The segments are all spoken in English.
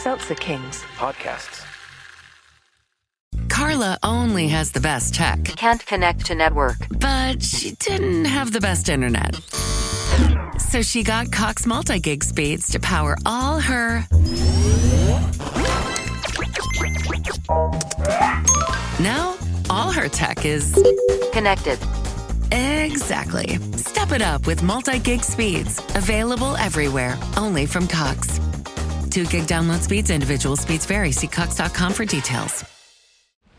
Seltzer Kings. Podcasts. Carla only has the best tech. Can't connect to network. But she didn't have the best internet. So she got Cox multi-gig speeds to power all her... Now, all her tech is... Connected. Exactly. Step it up with multi-gig speeds. Available everywhere. Only from Cox. 2 gig download speeds. Individual speeds vary. See Cox.com for details.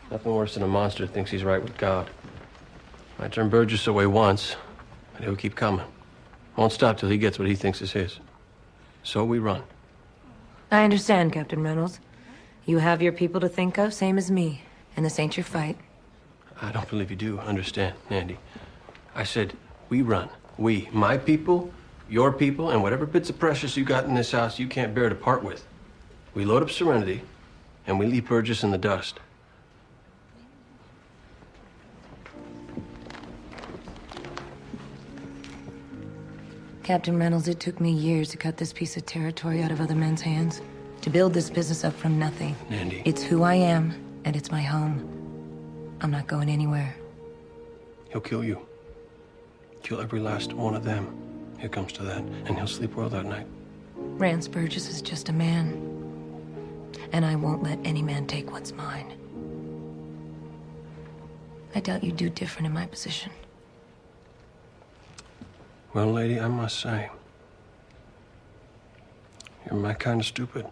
Nothing worse than a monster who thinks he's right with God. I turned Burgess away once, and he'll keep coming. Won't stop till he gets what he thinks is his. So we run. I understand, Captain Reynolds. You have your people to think of, same as me. And this ain't your fight. I don't believe you do understand, Andy. I said, we run. We, my people, your people, and whatever bits of precious you got in this house you can't bear to part with. We load up Serenity, and we leave Burgess in the dust. Captain Reynolds, it took me years to cut this piece of territory out of other men's hands. To build this business up from nothing. Andy. It's who I am, and it's my home. I'm not going anywhere. He'll kill you. Kill every last one of them. It comes to that, and he'll sleep well that night. Rance Burgess is just a man. And I won't let any man take what's mine. I doubt you'd do different in my position. Well, lady, I must say, you're my kind of stupid.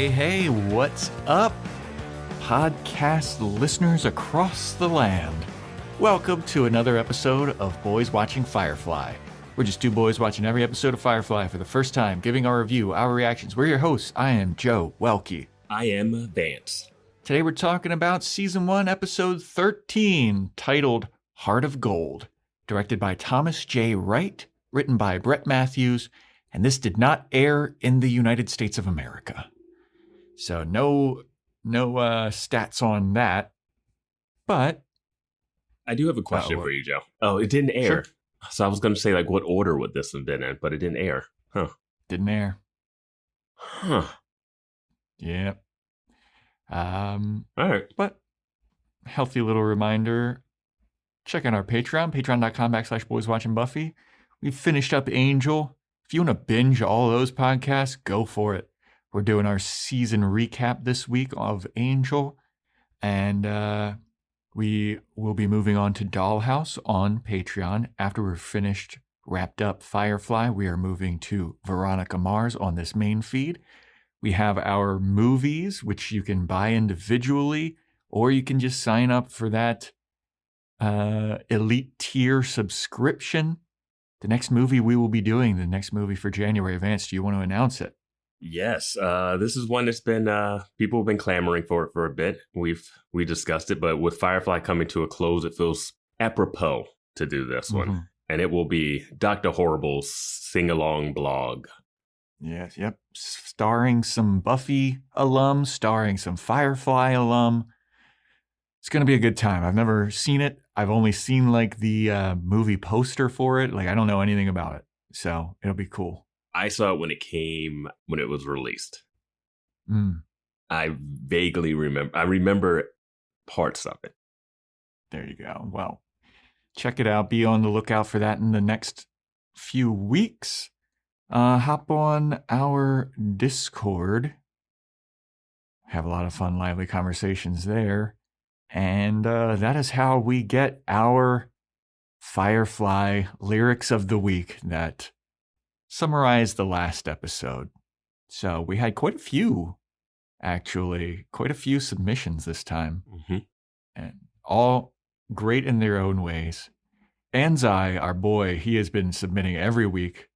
Hey, what's up, podcast listeners across the land? Welcome to another episode of Boys Watching Firefly. We're just two boys watching every episode of Firefly for the first time, giving our review, our reactions. We're your hosts. I am Joe Welke. I am Vance. Today we're talking about Season 1, Episode 13, titled Heart of Gold, directed by Thomas J. Wright, written by Brett Matthews, and this did not air in the United States of America. So no stats on that, but... I do have a question for you, Joe. Oh, it didn't air. Sure. So I was going to say, like, what order would this have been in, but it didn't air. Huh. Didn't air. Huh. Yeah. All right. But healthy little reminder, check out our Patreon, patreon.com/boyswatchingbuffy. We've finished up Angel. If you want to binge all those podcasts, go for it. We're doing our season recap this week of Angel, and we will be moving on to Dollhouse on Patreon. After we're finished, wrapped up Firefly, we are moving to Veronica Mars on this main feed. We have our movies, which you can buy individually, or you can just sign up for that elite tier subscription. The next movie we will be doing, the next movie for January. Vance, do you want to announce it? Yes, this is one that's been people have been clamoring for it for a bit. We discussed it, but with Firefly coming to a close, it feels apropos to do this one, and it will be Dr. Horrible's sing-along blog. Yes, yep, starring some Buffy alum, starring some Firefly alum. It's gonna be a good time. I've never seen it. I've only seen like the movie poster for it. Like I don't know anything about it, so it'll be cool. I saw it when it was released. I vaguely remember. I remember parts of it. There you go. Well, check it out. Be on the lookout for that in the next few weeks. Hop on our Discord. Have a lot of fun, lively conversations there. And that is how we get our Firefly lyrics of the week that summarize the last episode. So we had quite a few submissions this time. And all great in their own ways. Anzai, our boy, he has been submitting every week.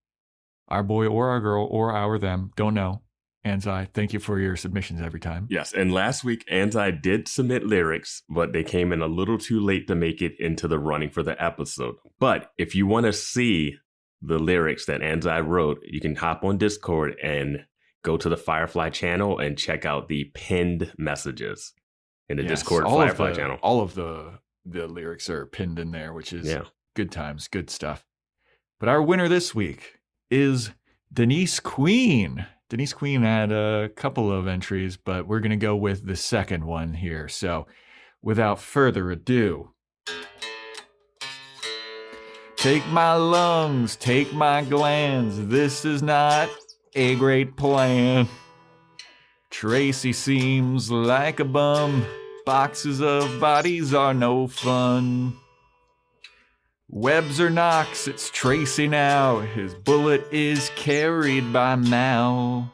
Our boy or our girl or our them, don't know. Anzai, thank you for your submissions every time. Yes, and last week, Anzai did submit lyrics, but they came in a little too late to make it into the running for the episode. But if you want to see the lyrics that Anzai wrote, you can hop on Discord and go to the Firefly channel and check out the pinned messages in the Discord Firefly channel. All of the lyrics are pinned in there, which is good times, good stuff. But our winner this week is Denise Queen. Denise Queen had a couple of entries, but we're going to go with the second one here. So without further ado, take my lungs, take my glands. This is not a great plan. Tracy seems like a bum. Boxes of bodies are no fun. Webbs or Knox, it's Tracy now. His bullet is carried by Mal.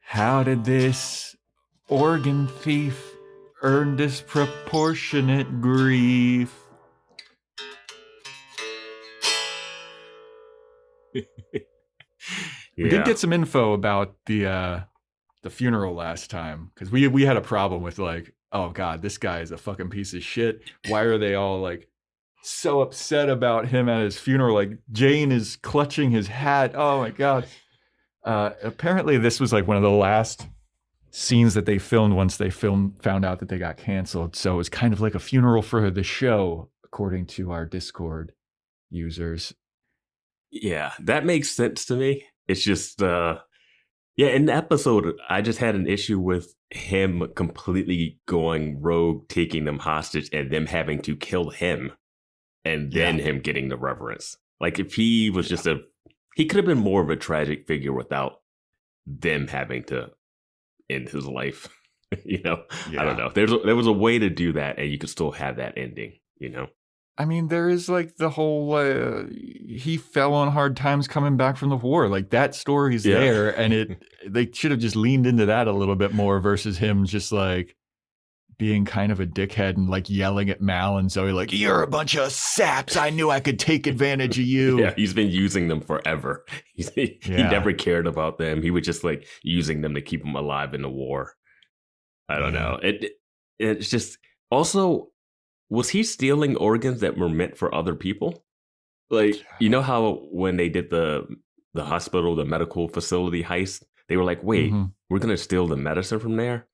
How did this organ thief earn disproportionate grief? We did get some info about the funeral last time, because we had a problem with like, oh God, this guy is a fucking piece of shit. Why are they all like so upset about him at his funeral? Like Jane is clutching his hat. Oh my God. Apparently this was like one of the last scenes that they filmed once they found out that they got canceled. So it was kind of like a funeral for the show, according to our Discord users. Yeah, that makes sense to me. It's just, in the episode, I just had an issue with him completely going rogue, taking them hostage, and them having to kill him, and then him getting the reverence. Like, if he was just he could have been more of a tragic figure without them having to end his life. I don't know. There was a way to do that, and you could still have that ending, I mean, there is like the whole, he fell on hard times coming back from the war. Like that story's there, and they should have just leaned into that a little bit more versus him just like being kind of a dickhead and like yelling at Mal and Zoe like, you're a bunch of saps. I knew I could take advantage of you. Yeah, he's been using them forever. He never cared about them. He was just like using them to keep them alive in the war. I don't know. It's just also... Was he stealing organs that were meant for other people? Like, you know how when they did the hospital, the medical facility heist, they were like, wait, we're going to steal the medicine from there?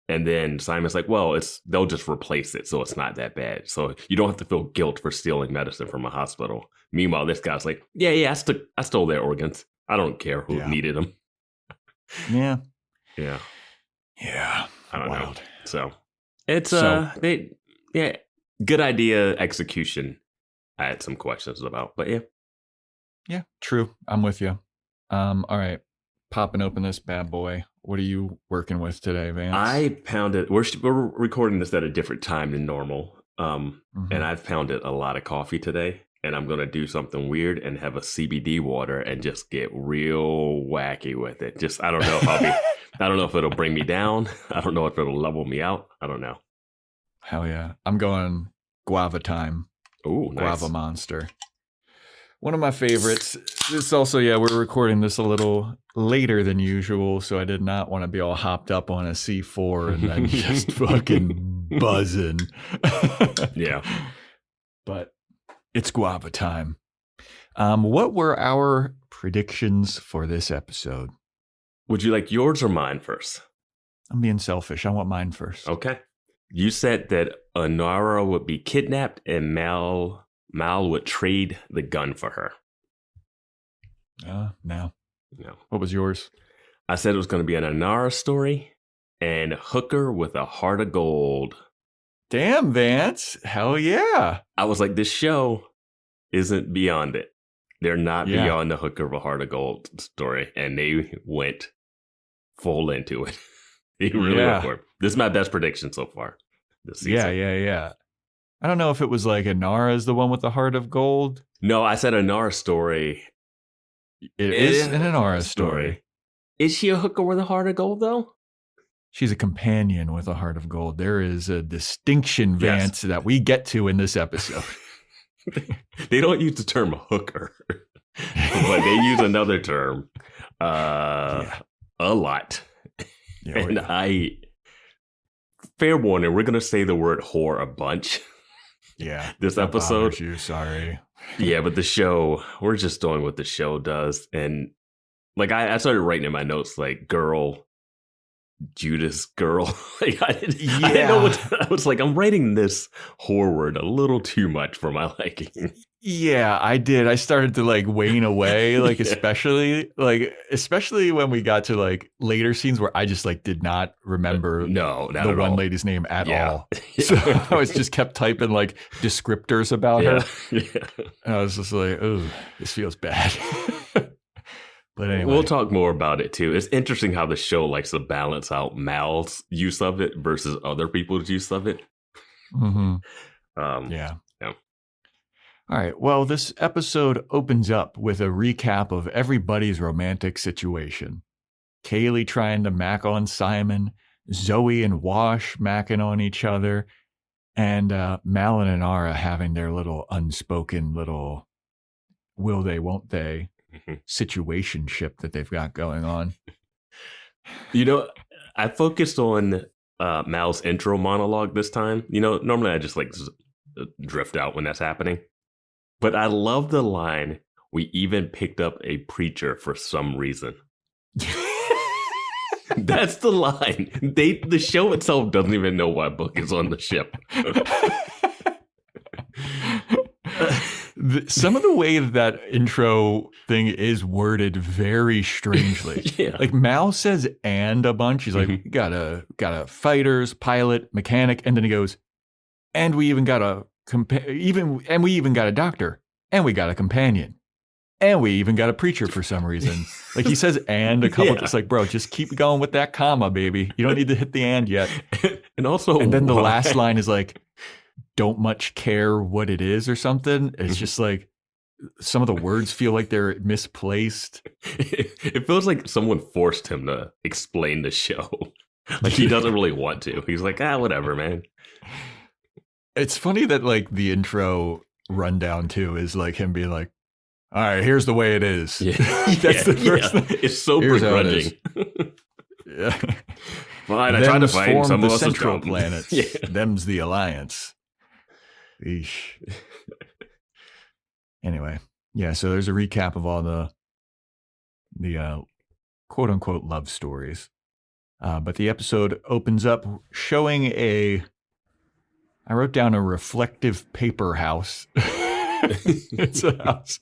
And then Simon's like, well, they'll just replace it, so it's not that bad. So you don't have to feel guilt for stealing medicine from a hospital. Meanwhile, this guy's like, I stole their organs. I don't care who needed them. Yeah. Yeah. Yeah. I don't know. So it's, good idea, execution. I had some questions about, but yeah, true. I'm with you. All right, popping open this bad boy. What are you working with today, Vance? I pounded. We're recording this at a different time than normal, and I've pounded a lot of coffee today, and I'm gonna do something weird and have a CBD water and just get real wacky with it. Just I don't know if I'll be. I don't know if it'll bring me down. I don't know if it'll level me out. I don't know. Hell yeah. I'm going guava time. Ooh, nice. Guava monster. One of my favorites. This also, we're recording this a little later than usual, so I did not want to be all hopped up on a C4 and then just fucking buzzing. Yeah. But it's guava time. What were our predictions for this episode? Would you like yours or mine first? I'm being selfish. I want mine first. Okay. You said that Inara would be kidnapped and Mal would trade the gun for her. No. What was yours? I said it was going to be an Inara story and Hooker with a heart of gold. Damn, Vance. Hell yeah. I was like, this show isn't beyond it. They're not beyond the Hooker with a heart of gold story. And they went full into it. They really went for it. This is my best prediction so far this season. Yeah. I don't know if it was like Inara is the one with the heart of gold. No, I said Inara story. It is an Inara story. Is she a hooker with a heart of gold, though? She's a companion with a heart of gold. There is a distinction, Vance, that we get to in this episode. They don't use the term hooker, but they use another term. a lot. Yeah, And fair warning, we're going to say the word whore a bunch. Yeah. This that episode. bothers you, sorry. Yeah, but the show, we're just doing what the show does. And like, I started writing in my notes, like, girl, Judas, girl. Like, I didn't know what I was like, I'm writing this whore word a little too much for my liking. Yeah, I did. I started to like wane away, like Yeah. especially when we got to like later scenes where I just like did not remember No, not the at one all. lady's lady's name at Yeah. all. So I was just kept typing like descriptors about her. Yeah. And I was just like, oh, this feels bad. But anyway. We'll talk more about it too. It's interesting how the show likes to balance out Mal's use of it versus other people's use of it. Mm-hmm. Yeah. All right. Well, this episode opens up with a recap of everybody's romantic situation. Kaylee trying to mac on Simon, Zoe and Wash macking on each other, and Mal and Inara having their little unspoken little will they, won't they situationship that they've got going on. You know, I focused on Mal's intro monologue this time. You know, normally I just like drift out when that's happening. But I love the line, we even picked up a preacher for some reason. That's the line. The show itself doesn't even know why Book is on the ship. Some of the way that intro thing is worded very strangely. Yeah. Like Mal says and a bunch. He's like, we got a fighters, pilot, mechanic, and then he goes, and we even got a we even got a doctor, and we got a companion, and we even got a preacher for some reason. Like he says and a couple. It's like, bro, just keep going with that comma, baby. You don't need to hit the and yet. And then the last line is like, don't much care what it is or something. It's just like some of the words feel like they're misplaced. It feels like someone forced him to explain the show. Like he doesn't really want to. He's like, whatever, man. It's funny that like the intro rundown too is like him being like, all right, here's the way it is. Yeah. That's the first thing. It's so begrudging. Yeah. Fine, I tried to find some the of us central planets. Yeah. Them's the alliance. Eesh. Anyway, yeah, so there's a recap of all the quote unquote love stories. But the episode opens up showing I wrote down a reflective paper house. It's a house.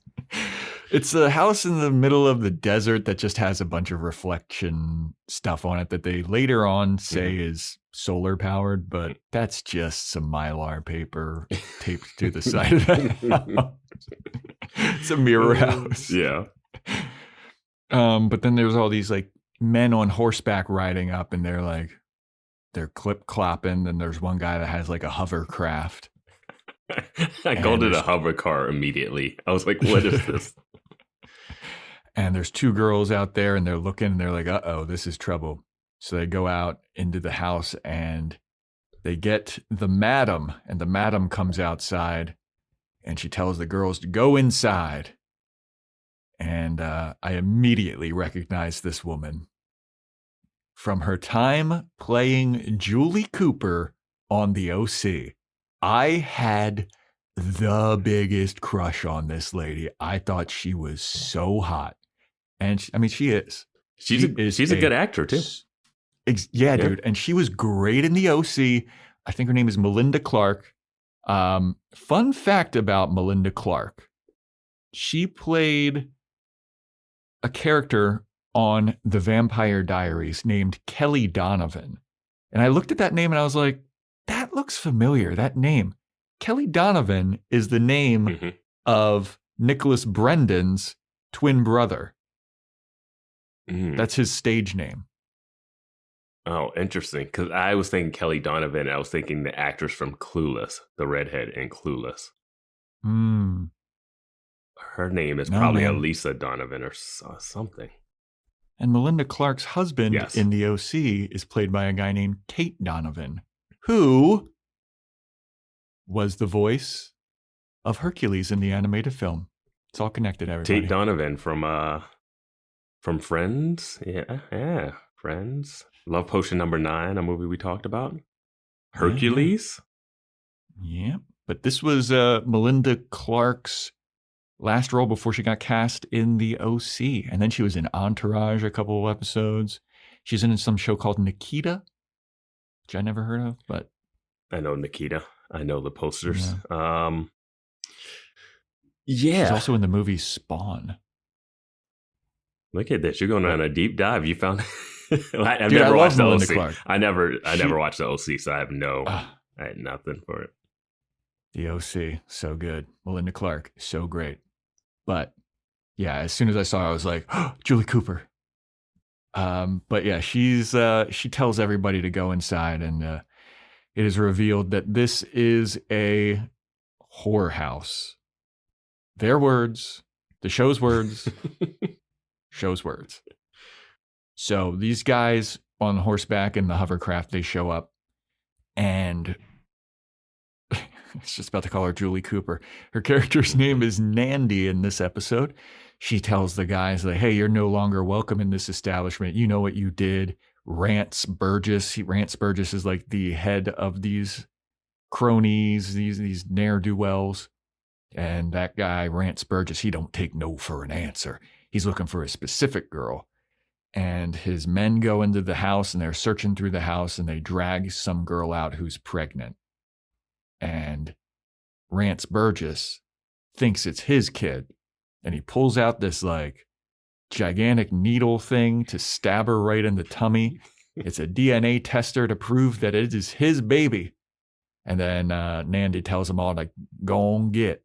It's a house in the middle of the desert that just has a bunch of reflection stuff on it that they later on say is solar powered, but that's just some Mylar paper taped to the side of that house. It's a mirror house. Yeah. But then there's all these like men on horseback riding up, and they're clip clopping, and there's one guy that has like a hovercraft. I called it a hover car immediately. I was like, what is this? And there's two girls out there, and they're looking, and they're like, uh-oh, this is trouble. So they go out into the house, and they get the madam, and the madam comes outside, and she tells the girls to go inside. And I immediately recognized this woman from her time playing Julie Cooper on the OC. I had the biggest crush on this lady. I thought she was so hot. And she is. She's a good actor too. Yeah, dude. And she was great in the OC. I think her name is Melinda Clark. Fun fact about Melinda Clark. She played a character on The Vampire Diaries named Kelly Donovan. And I looked at that name and I was like, that looks familiar, that name. Kelly Donovan is the name of Nicholas Brendan's twin brother. That's his stage name. Oh, interesting. Because I was thinking Kelly Donovan. I was thinking the actress from Clueless, the redhead in Clueless. Her name is probably Elisa Donovan or something. And Melinda Clark's husband in the OC is played by a guy named Tate Donovan, who was the voice of Hercules in the animated film. It's all connected, everybody. Tate Donovan from From Friends. Yeah. Friends. Love Potion number 9, a movie we talked about. Hercules. Yeah. But this was Melinda Clarke's last role before she got cast in the OC. And then she was in Entourage a couple of episodes. She's in some show called Nikita, which I never heard of, but I know Nikita. I know the posters. Yeah. Yeah. She's also in the movie Spawn. Look at this. You're going on a deep dive. You found I've Dude, never watched the Melinda OC. Clarke. I never watched the OC, so I had nothing for it. The OC, so good. Melinda Clarke, so great. But yeah, as soon as I saw her, I was like, oh, Julie Cooper. But yeah, she tells everybody to go inside, and it is revealed that this is a whorehouse. Their words, the show's words, show's words. So these guys on horseback in the hovercraft, they show up, and it's just about to call her Julie Cooper. Her character's name is Nandy in this episode. She tells the guys, like, hey, you're no longer welcome in this establishment. You know what you did. Rance Burgess is like the head of these cronies, these ne'er-do-wells. And that guy, Rance Burgess, he don't take no for an answer. He's looking for a specific girl. And his men go into the house, and they're searching through the house, and they drag some girl out who's pregnant. And Rance Burgess thinks it's his kid. And he pulls out this like gigantic needle thing to stab her right in the tummy. It's a DNA tester to prove that it is his baby. And then Nandy tells them all, like, go on get.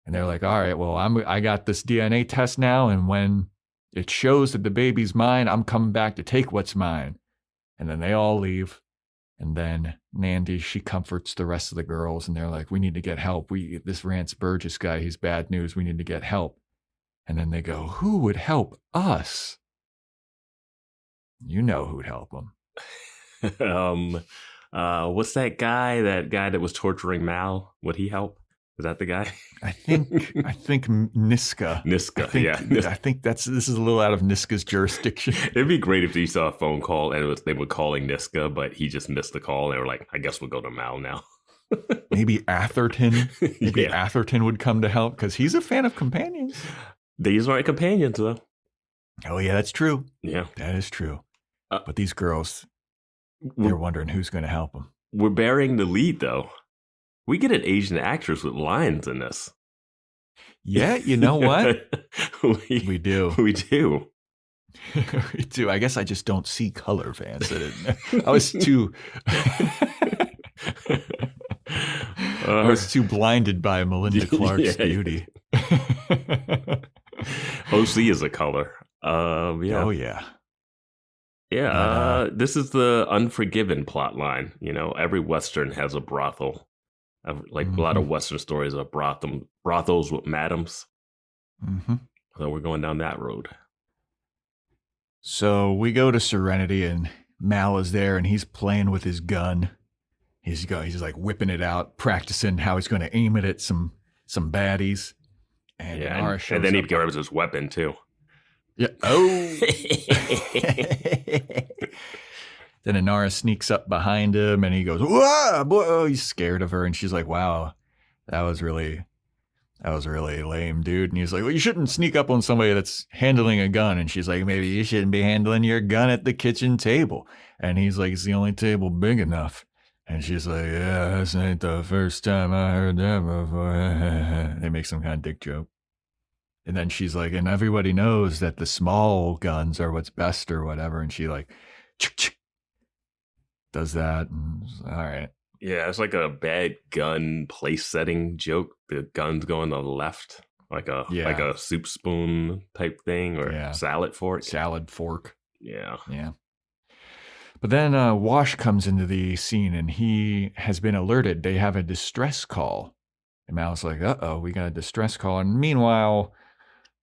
And they're like, all right, well, I got this DNA test now. And when it shows that the baby's mine, I'm coming back to take what's mine. And then they all leave. And then Nandy, she comforts the rest of the girls, and they're like, we need to get help. This Rance Burgess guy, he's bad news. We need to get help. And then they go, who would help us? You know who'd help them. What's that guy that was torturing Mal? Would he help? Is that the guy? I think Niska. Niska, I think this is a little out of Niska's jurisdiction. It'd be great if you saw a phone call and they were calling Niska, but he just missed the call. And they were like, I guess we'll go to Mal now. Maybe Atherton. Atherton would come to help because he's a fan of companions. These aren't companions, though. Oh, yeah, that's true. Yeah. That is true. But these girls, they're wondering who's going to help them. We're bearing the lead, though. We get an Asian actress with lines in this. Yeah, you know what? We do. We do. We do. I guess I just don't see color, Vance. I was too... I was too blinded by Melinda Clarke's beauty. OC is a color. Yeah. Oh, yeah. Yeah. This is the Unforgiven plot line. You know, every Western has a brothel. A lot of Western stories are brothels with madams. Mm-hmm. So we're going down that road. So we go to Serenity, and Mal is there, and he's playing with his gun. He's like whipping it out, practicing how he's going to aim it at some baddies. And Inara shows and then he up. grabs his weapon too. Yeah. Oh. Then Inara sneaks up behind him, and he goes, "Whoa, boy!" Oh, he's scared of her, and she's like, "Wow, that was really lame, dude." And he's like, "Well, you shouldn't sneak up on somebody that's handling a gun." And she's like, "Maybe you shouldn't be handling your gun at the kitchen table." And he's like, "It's the only table big enough." And she's like, "Yeah, this ain't the first time I heard that before." They make some kind of dick joke. And then she's like, "And everybody knows that the small guns are what's best," or whatever. And she like, does that. And all right. Yeah, it's like a bad gun place setting joke. The guns go on the left, like a soup spoon type thing, or salad fork. Salad fork. Yeah. Yeah. But then Wash comes into the scene, and he has been alerted. They have a distress call. And Mal's like, uh-oh, we got a distress call. And meanwhile,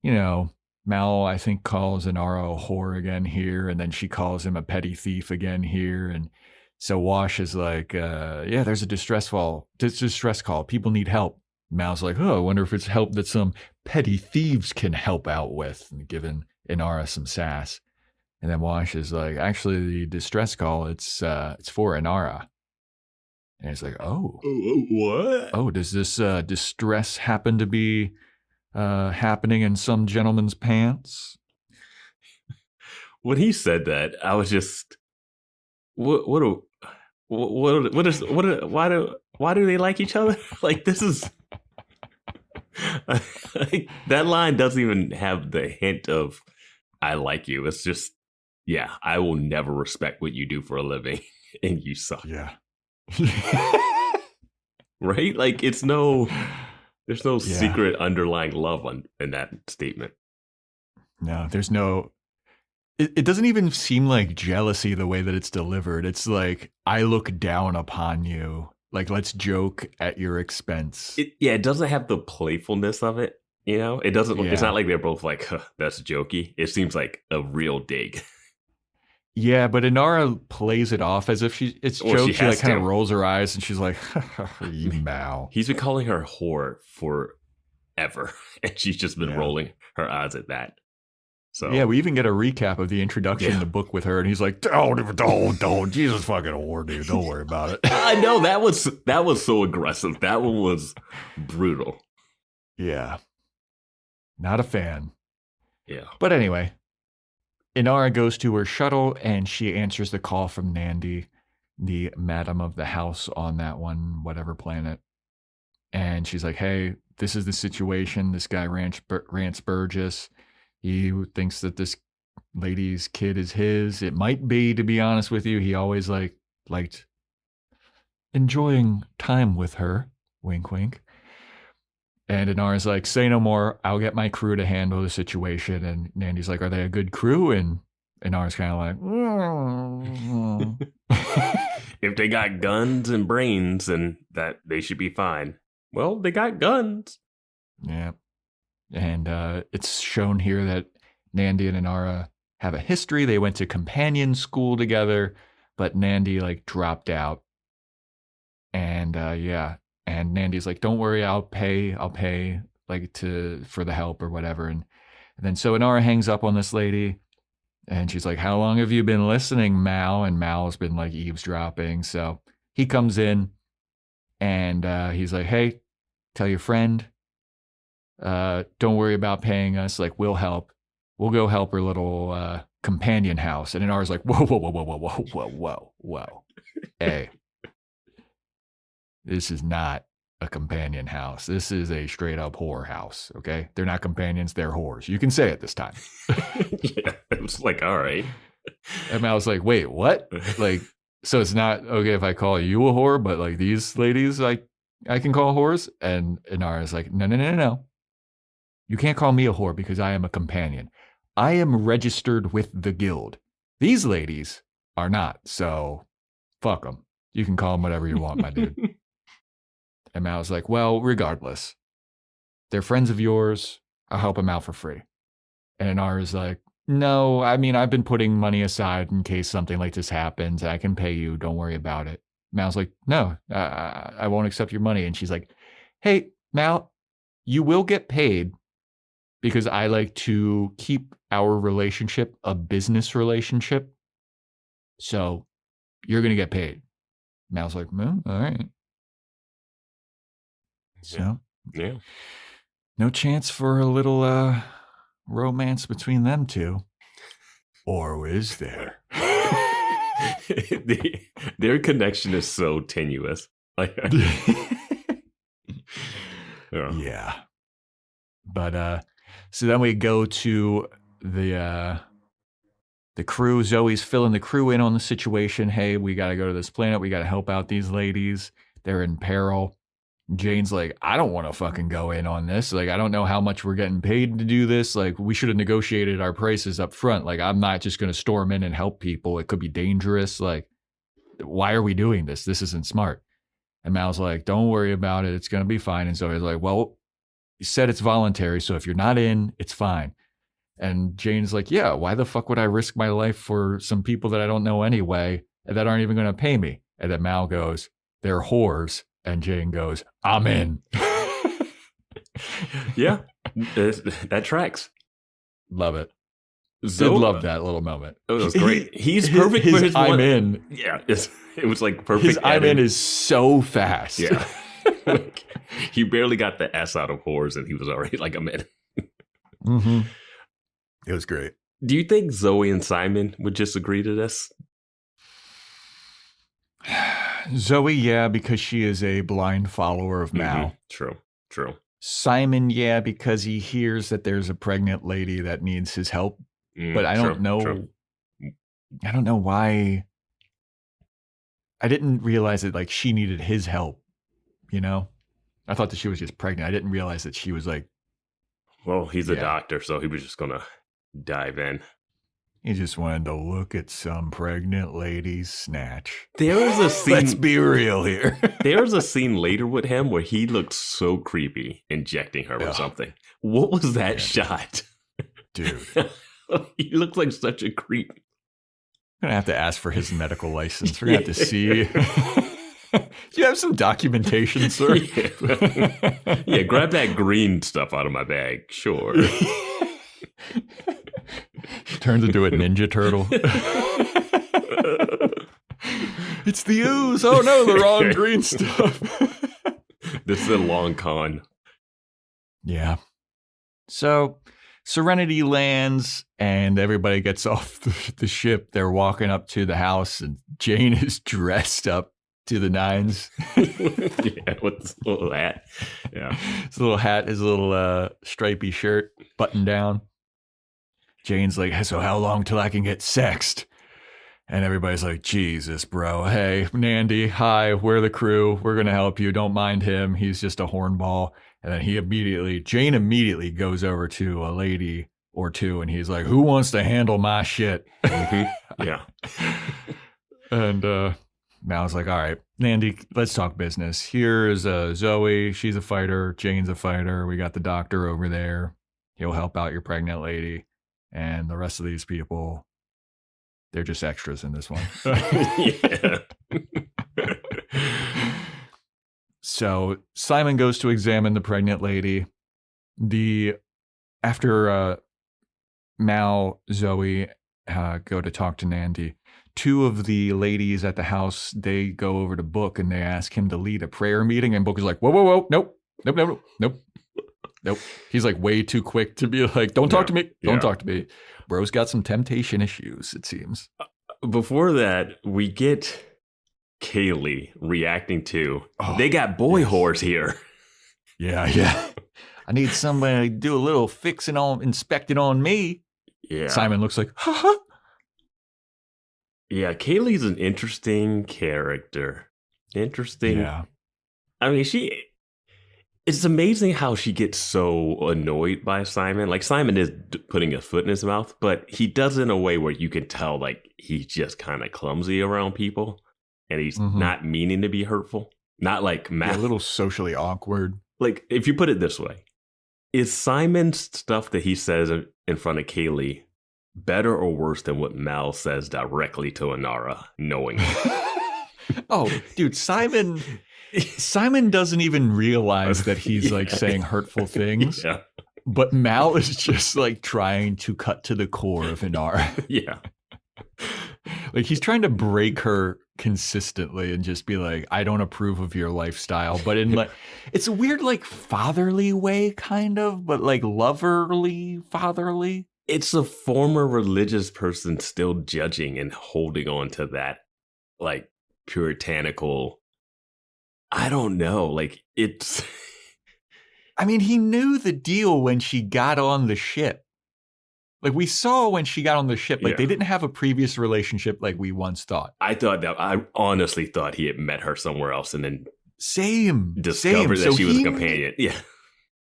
you know, Mal, I think, calls Inara a whore again here, and then she calls him a petty thief again here. And so Wash is like, yeah, there's a distress call. People need help. Mal's like, oh, I wonder if it's help that some petty thieves can help out with, given Inara some sass. And then Wash is like, actually, the distress call, it's for Inara. And it's like, oh. What? Oh, does this distress happen to be happening in some gentleman's pants? When he said that, I was just, why do they like each other? Like, this is, like, that line doesn't even have the hint of, I like you. It's just, yeah, I will never respect what you do for a living, and you suck. Yeah. Right? Like, there's no secret underlying love in that statement. No, there's no. It doesn't even seem like jealousy the way that it's delivered. It's like, I look down upon you. Like, let's joke at your expense. It doesn't have the playfulness of it. You know, it doesn't. Yeah. It's not like they're both like, huh, that's jokey. It seems like a real dig. Yeah, but Inara plays it off as if it's joke. She like kind of rolls her eyes and she's like, you Mao. He's been calling her whore forever, and she's just been rolling her eyes at that. So yeah, we even get a recap of the introduction in the book with her, and he's like, don't, Jesus fucking whore, dude. Don't worry about it. I know, that was so aggressive. That one was brutal. Yeah. Not a fan. Yeah. But anyway, Inara goes to her shuttle and she answers the call from Nandi, the madam of the house on that one, whatever planet. And she's like, hey, this is the situation. This guy, Rance Burgess, he thinks that this lady's kid is his. It might be, to be honest with you. He always liked enjoying time with her. Wink, wink. And Inara's like, say no more. I'll get my crew to handle the situation. And Nandi's like, are they a good crew? And Inara's kind of like, if they got guns and brains, and that they should be fine. Well, they got guns. Yeah. And it's shown here that Nandi and Inara have a history. They went to companion school together, but Nandi dropped out. And and Nandi's like, don't worry, I'll pay for the help or whatever. And then so Inara hangs up on this lady and she's like, how long have you been listening, Mao? And Mao's been eavesdropping. So he comes in and he's like, hey, tell your friend, don't worry about paying us. We'll help. We'll go help her little companion house. And Inara's like, whoa. Hey. This is not a companion house. This is a straight up whore house, okay? They're not companions, they're whores. You can say it this time. Yeah, it was like, all right. And I was like, wait, what? So it's not okay if I call you a whore, but these ladies I can call whores? And Inara's like, no. You can't call me a whore because I am a companion. I am registered with the guild. These ladies are not, so fuck them. You can call them whatever you want, my dude. And Mao's like, well, regardless, they're friends of yours. I'll help them out for free. And Inara's like, no, I mean, I've been putting money aside in case something like this happens. I can pay you. Don't worry about it. Mao's like, no, I won't accept your money. And she's like, hey, Mao, you will get paid because I like to keep our relationship a business relationship. So you're going to get paid. Mao's like, all right. So, yeah. No chance for a little romance between them two. Or is there? Their connection is so tenuous. Yeah. But so then we go to the crew. Zoe's filling the crew in on the situation. Hey, we got to go to this planet. We got to help out these ladies. They're in peril. Jane's like, I don't want to fucking go in on this. I don't know how much we're getting paid to do this. We should have negotiated our prices up front. I'm not just going to storm in and help people. It could be dangerous. Why are we doing this? This isn't smart. And Mal's like, don't worry about it. It's going to be fine. And Zoe's like, well, you said it's voluntary. So if you're not in, it's fine. And Jane's like, yeah, why the fuck would I risk my life for some people that I don't know anyway that aren't even going to pay me? And then Mal goes, they're whores. And Jane goes, I'm in. Yeah, that tracks. Love it. Did love that little moment. It was great. He's perfect for his I'm one. in. Yeah, it was like perfect. His I'm in is so fast. Yeah. Like, he barely got the S out of whores and he was already like, I'm in. Mm-hmm. It was great. Do you think Zoe and Simon would just agree to this? Zoe, yeah, because she is a blind follower of Mal. True. Simon, yeah, because he hears that there's a pregnant lady that needs his help. But I don't know. True. I don't know why. I didn't realize that like she needed his help. You know, I thought that she was just pregnant. I didn't realize that she was like. Well, he's a doctor, so he was just gonna dive in. He just wanted to look at some pregnant lady's snatch. There was a scene. Let's be real here. There's a scene later with him where he looks so creepy injecting her with something. What was that shot? Dude. He looks like such a creep. I'm going to have to ask for his medical license. We're going to have to see. Do you have some documentation, sir? Yeah, grab that green stuff out of my bag. Sure. Turns into a Ninja Turtle. It's the ooze. Oh no, the wrong green stuff. This is a long con. Yeah. So Serenity lands and everybody gets off the ship. They're walking up to the house and Jane is dressed up to the nines. Yeah, with this little hat. Yeah. His little hat, his little stripy shirt, button down. Jane's like, so how long till I can get sexed? And everybody's like, Jesus, bro. Hey, Nandy, hi, we're the crew. We're going to help you. Don't mind him. He's just a hornball. And then Jane immediately goes over to a lady or two and he's like, who wants to handle my shit? Mm-hmm. Yeah. And Mal's like, all right, Nandy, let's talk business. Here's Zoe. She's a fighter. Jane's a fighter. We got the doctor over there. He'll help out your pregnant lady. And the rest of these people, they're just extras in this one. Yeah. So Simon goes to examine the pregnant lady. After Mal, Zoe go to talk to Nandy, two of the ladies at the house, they go over to Book and they ask him to lead a prayer meeting. And Book is like, whoa, nope. He's like way too quick to be like, don't talk to me. Don't talk to me. Bro's got some temptation issues, it seems. Before that, we get Kaylee reacting to, they got boy whores here. Yeah. I need somebody to do a little inspecting on me. Yeah. Simon looks like, ha. Yeah, Kaylee's an interesting character. Interesting. Yeah. I mean, it's amazing how she gets so annoyed by Simon. Like, Simon is putting a foot in his mouth, but he does it in a way where you can tell, like, he's just kind of clumsy around people and he's not meaning to be hurtful. Not like Matt. A little socially awkward. Like, if you put it this way, is Simon's stuff that he says in front of Kaylee better or worse than what Mal says directly to Inara, knowing Oh, dude, Simon doesn't even realize that he's like saying hurtful things. Yeah. But Mal is just like trying to cut to the core of Inara. Yeah. Like he's trying to break her consistently and just be like, I don't approve of your lifestyle. But in like, it's a weird like fatherly way kind of, but like loverly, fatherly. It's a former religious person still judging and holding on to that like puritanical, I don't know, like it's... I mean, he knew the deal when she got on the ship. Like we saw when she got on the ship, like they didn't have a previous relationship like we once thought. I honestly thought he had met her somewhere else and then discovered that she was a companion. Yeah.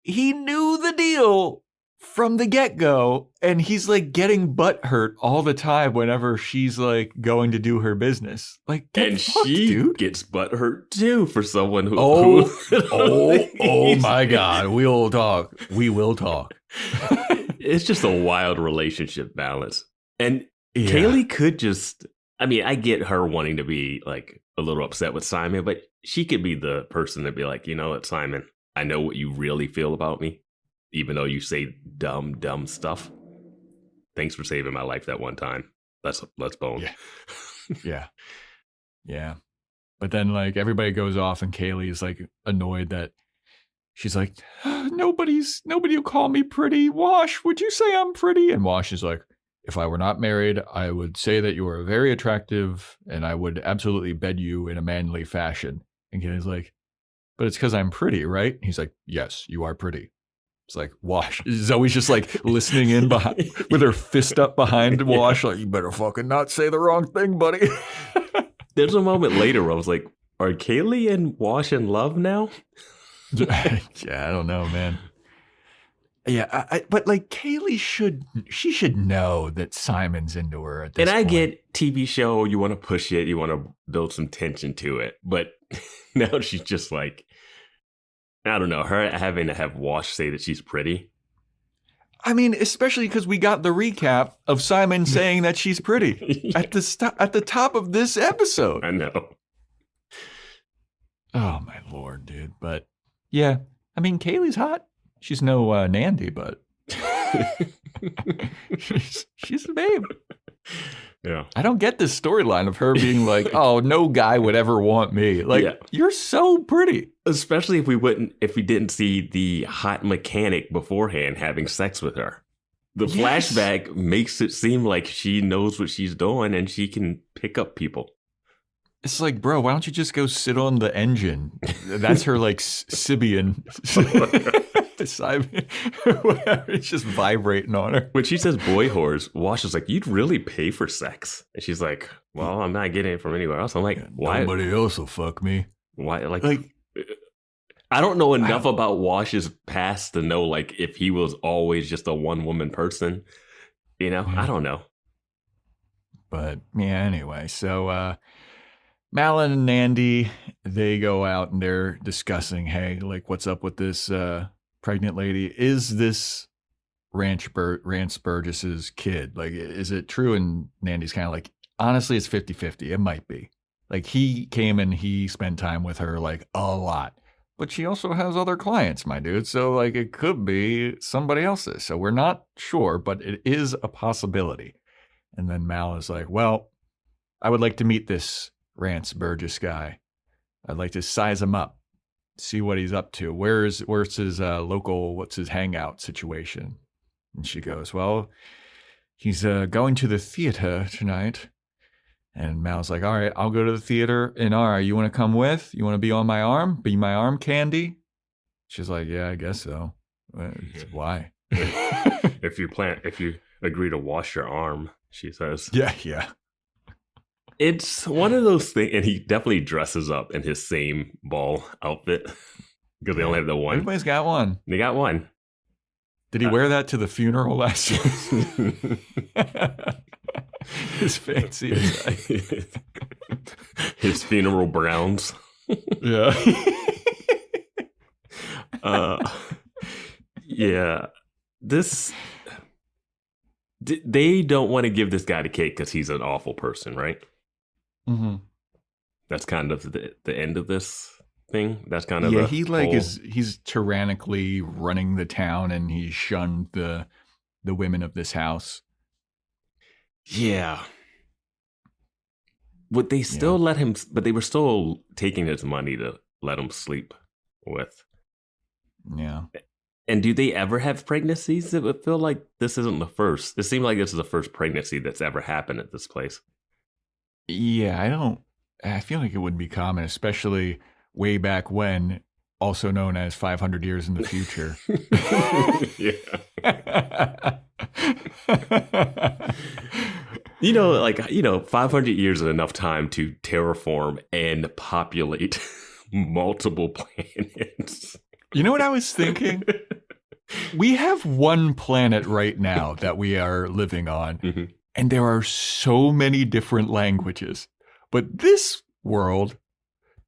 He knew the deal from the get-go, and he's like getting butthurt all the time whenever she's like going to do her business. Like, and she gets butthurt too for someone who. Oh my God, we will talk. It's just a wild relationship balance, and Kaylee could just. I mean, I get her wanting to be like a little upset with Simon, but she could be the person to be like, you know what, Simon, I know what you really feel about me. Even though you say dumb stuff. thanks for saving my life that one time. Let's bone. Yeah. But then like everybody goes off and Kaylee is like annoyed that she's like, nobody will call me pretty. Wash, would you say I'm pretty? And Wash is like, if I were not married, I would say that you are very attractive and I would absolutely bed you in a manly fashion. And Kaylee's like, but it's because I'm pretty, right? And he's like, yes, you are pretty. It's like, Wash. Zoe's just like listening in behind, with her fist up behind Wash, like, you better fucking not say the wrong thing, buddy. There's a moment later where I was like, are Kaylee and Wash in love now? Yeah, I don't know, man. Yeah, but like Kaylee should know that Simon's into her at this point. And I point. get TV show, you want to push it, you want to build some tension to it. But now she's just like, I don't know, her having to have Wash say that she's pretty. I mean, especially because we got the recap of Simon saying that she's pretty at the top of this episode. I know. Oh, my Lord, dude. But yeah, I mean, Kaylee's hot. She's no Nandy, but she's a babe. Yeah. I don't get this storyline of her being like, oh, no guy would ever want me. Like, You're so pretty. Especially if we didn't see the hot mechanic beforehand having sex with her. The flashback makes it seem like she knows what she's doing and she can pick up people. It's like, bro, why don't you just go sit on the engine? That's her like Sibian. Whatever. It's just vibrating on her. When she says boy whores, Wash is like, you'd really pay for sex? And she's like, well, I'm not getting it from anywhere else. I'm like, why? Nobody else will fuck me. Why? Like I don't know enough about Wash's past to know like if he was always just a one woman person. You know, I don't know. But yeah, anyway, so Malin and Nandy, they go out and they're discussing, hey, like, what's up with this pregnant lady? Is this Rance Burgess's kid? Like, is it true? And Nandy's kind of like, honestly, it's 50-50. It might be. Like, he came and he spent time with her, like, a lot. But she also has other clients, my dude. So, like, it could be somebody else's. So we're not sure, but it is a possibility. And then Mal is like, well, I would like to meet this Rance Burgess guy. I'd like to size him up, see what he's up to. Where's his local, what's his hangout situation? And she goes, well, he's going to the theater tonight. And Mal's like, all right, I'll go to the theater. Inara, you want to come with? You want to be on my arm? Be my arm candy? She's like, yeah, I guess so. Why? If you agree to wash your arm, she says. Yeah. It's one of those things, and he definitely dresses up in his same ball outfit because they only have the one. Everybody's got one. They got one. Did he wear that to the funeral last year? His fancy. His funeral browns. Yeah. Yeah. They don't want to give this guy the cake because he's an awful person, right? Mm-hmm. That's kind of the end of this thing. That's kind of he's tyrannically running the town, and he shunned the women of this house. Yeah. Would they still let him? But they were still taking his money to let him sleep with. Yeah. And do they ever have pregnancies? It would feel like this isn't the first. It seemed like this is the first pregnancy that's ever happened at this place. Yeah, I feel like it wouldn't be common, especially way back when, also known as 500 years in the future. Yeah. 500 years is enough time to terraform and populate multiple planets. You know what I was thinking? We have one planet right now that we are living on, mm-hmm. and there are so many different languages. But this world,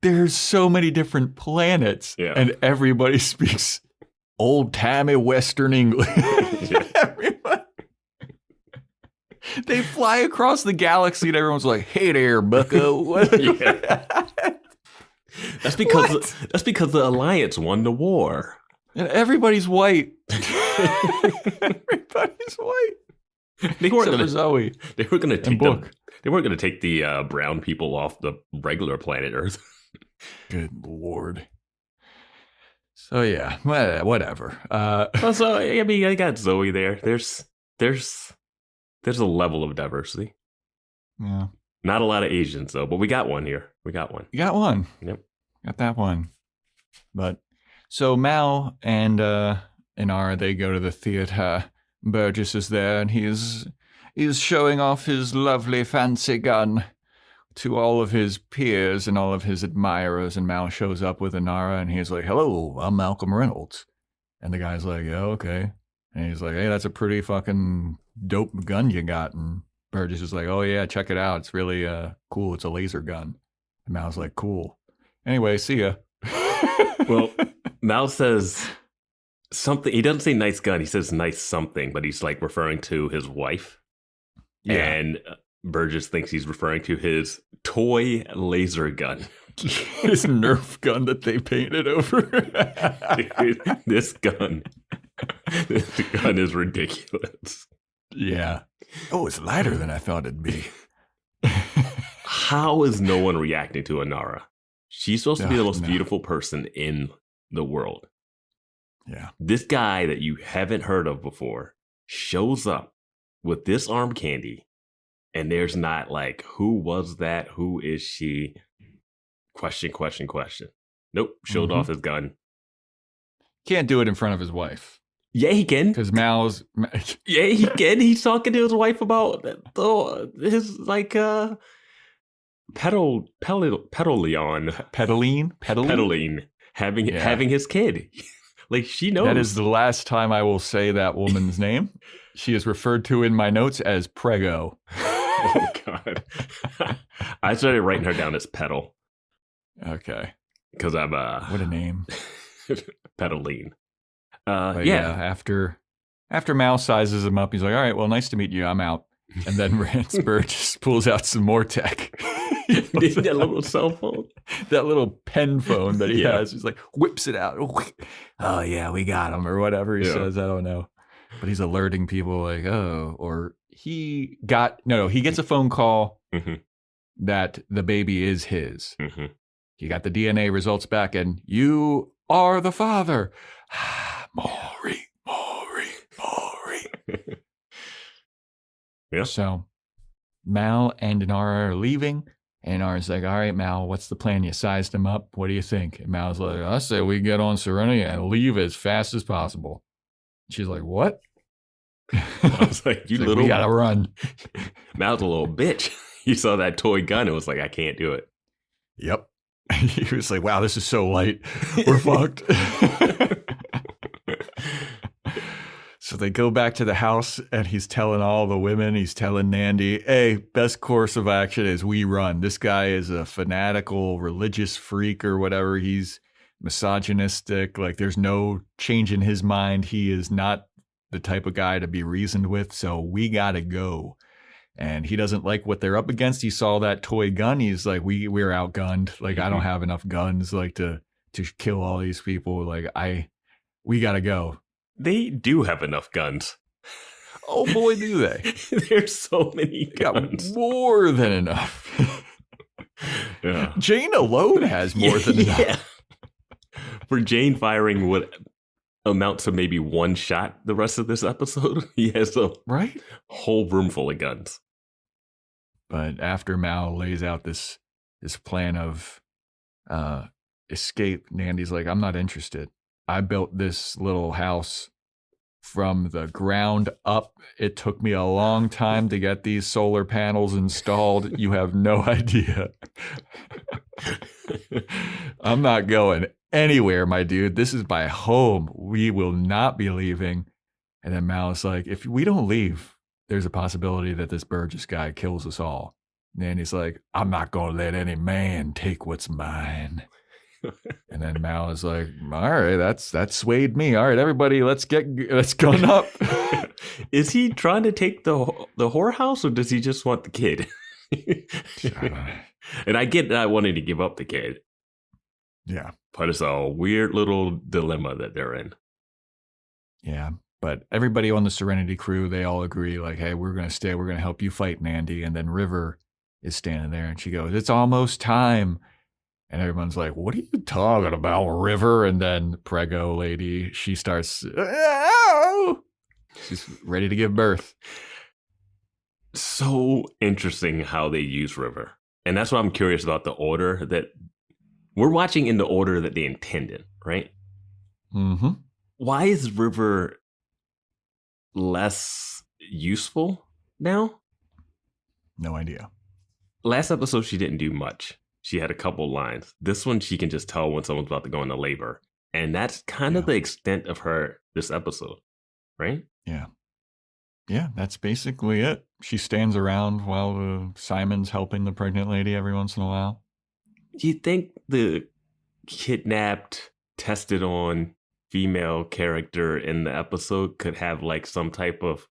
there's so many different planets, and everybody speaks old-timey Western English. Everybody. They fly across the galaxy, and everyone's like, "Hey there, bucko." That's because the Alliance won the war. And everybody's white. Everybody's white. They weren't Except gonna for Zoe. They were going to take Book. They weren't going to take the brown people off the regular planet Earth. Good Lord. So yeah, whatever. Also, I mean, I got Zoe there. There's a level of diversity. Yeah. Not a lot of Asians though, but we got one here. We got one. You got one. Yep. Got that one. But so Mal and Inara, they go to the theater. Burgess is there, and he's showing off his lovely fancy gun to all of his peers and all of his admirers. And Mal shows up with Inara, and he's like, "Hello, I'm Malcolm Reynolds." And the guy's like, "Yeah, okay." And he's like, "Hey, that's a pretty fucking dope gun you got." And Burgess is like, "Oh yeah, check it out. It's really cool. It's a laser gun." And Mal's like, "Cool. Anyway, see ya." Well, Mal says something. He doesn't say nice gun. He says nice something, but he's like referring to his wife. Yeah. And Burgess thinks he's referring to his toy laser gun. His Nerf gun that they painted over. Dude, this gun is ridiculous. Yeah. Oh, it's lighter than I thought it'd be. How is no one reacting to Inara? She's supposed to be the most No. beautiful person in the world. Yeah. This guy that you haven't heard of before shows up with this arm candy, and there's not like, who was that? Who is she? Question. Nope. Showed off his gun. Can't do it in front of his wife. Yeah, he can. Because Mal's... Yeah, he can. He's talking to his wife about his like pedaling, having his kid. Like, she knows. That is the last time I will say that woman's name. She is referred to in my notes as Prego. Oh God. I started writing her down as Pedal Okay. because I'm What a name. Pedaline. But Yeah. After Mal sizes him up, he's like, "All right, well, nice to meet you. I'm out." And then Rance Burgess pulls out some more tech. That little cell phone. That little pen phone that he Yeah. has. He's like, whips it out. Oh, yeah, we got him, or whatever he says. I don't know. But he's alerting people like, oh, or he gets a phone call that the baby is his. He got the DNA results back, and you are the father. Maury. Yeah. So Mal and Inara are leaving. And Inara's like, "All right, Mal, what's the plan? You sized him up. What do you think?" And Mal's like, "I say we get on Serenity and leave as fast as possible." She's like, "What?" I was like, She's like, "We gotta run." Mal's a little bitch. He saw that toy gun and was like, I can't do it. Yep. He was like, "Wow, this is so light. We're fucked." So they go back to the house, and he's telling all the women, he's telling Nandy, "Hey, best course of action is we run. This guy is a fanatical religious freak or whatever. He's misogynistic. Like, there's no change in his mind. He is not the type of guy to be reasoned with. So we got to go." And he doesn't like what they're up against. He saw that toy gun. He's like, we're outgunned. Like, I don't have enough guns, like, to kill all these people. Like, we got to go. They do have enough guns. Oh boy, do they. There's so many Got guns. more than enough. Yeah. Jane alone has more than enough. Yeah. For Jane firing what amounts to maybe one shot the rest of this episode, he has a Right? whole room full of guns. But after Mal lays out this plan of escape, Nandy's like, "I'm not interested. I built this little house from the ground up. It took me a long time to get these solar panels installed. You have no idea. I'm not going anywhere, my dude. This is my home. We will not be leaving." And then Mal's like, "If we don't leave, there's a possibility that this Burgess guy kills us all." And he's like, "I'm not going to let any man take what's mine." And then Mal is like, "All right, that swayed me. All right, everybody, let's gun up." Is he trying to take the whorehouse, or does he just want the kid? And I get not wanting to give up the kid. Yeah. But it's a weird little dilemma that they're in. Yeah. But everybody on the Serenity crew, they all agree, like, hey, we're going to stay. We're going to help you fight Nandy. And then River is standing there and she goes, it's almost time. And everyone's like, what are you talking about, River? And then Prego lady, she starts, she's ready to give birth. So interesting how they use River. And that's why I'm curious about the order that we're watching in the order that they intended, right? Mm-hmm. Why is River less useful now? No idea. Last episode, she didn't do much. She had a couple lines. This one, she can just tell when someone's about to go into labor. And that's kind of the extent of her this episode, right? Yeah. Yeah, that's basically it. She stands around while Simon's helping the pregnant lady every once in a while. Do you think the kidnapped, tested on female character in the episode could have like some type of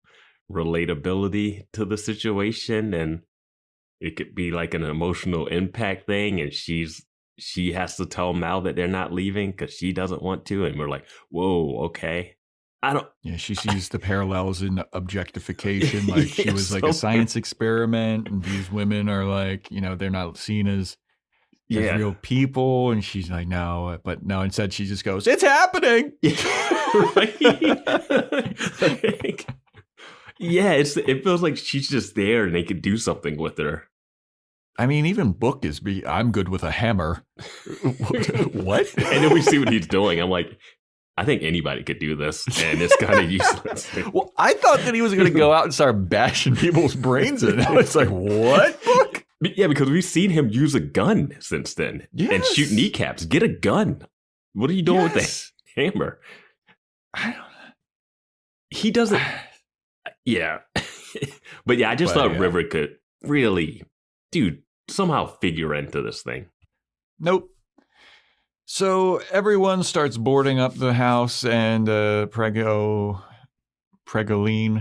relatability to the situation, and it could be like an emotional impact thing, and she has to tell Mal that they're not leaving because she doesn't want to, and we're like, whoa, okay. Yeah, she sees the parallels in objectification, like she was like a science experiment, and these women are like, they're not seen as real people, and she's like, no, but no, instead she just goes, it's happening. Right? Yeah, it feels like she's just there and they could do something with her. I mean, even Book is I'm good with a hammer. What? And then we see what he's doing. I'm like, I think anybody could do this, and it's kind of useless. Well, I thought that he was going to go out and start bashing people's brains in. I was like, what, Book? Yeah, because we've seen him use a gun since then and shoot kneecaps. Get a gun. What are you doing with that hammer? I don't know. He doesn't. Yeah. But yeah, I just thought River could really, somehow figure into this thing. Nope. So everyone starts boarding up the house, and Pregoline,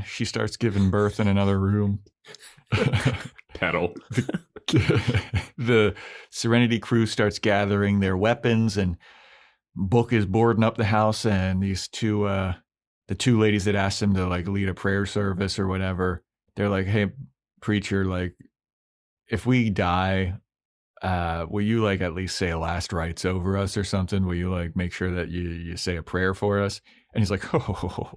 she starts giving birth in another room. Pedal. The Serenity crew starts gathering their weapons, and Book is boarding up the house, and these the two ladies that asked him to like lead a prayer service or whatever, they're like, hey, preacher, like, if we die, will you like at least say a last rites over us or something? Will you like make sure that you say a prayer for us? And he's like, oh,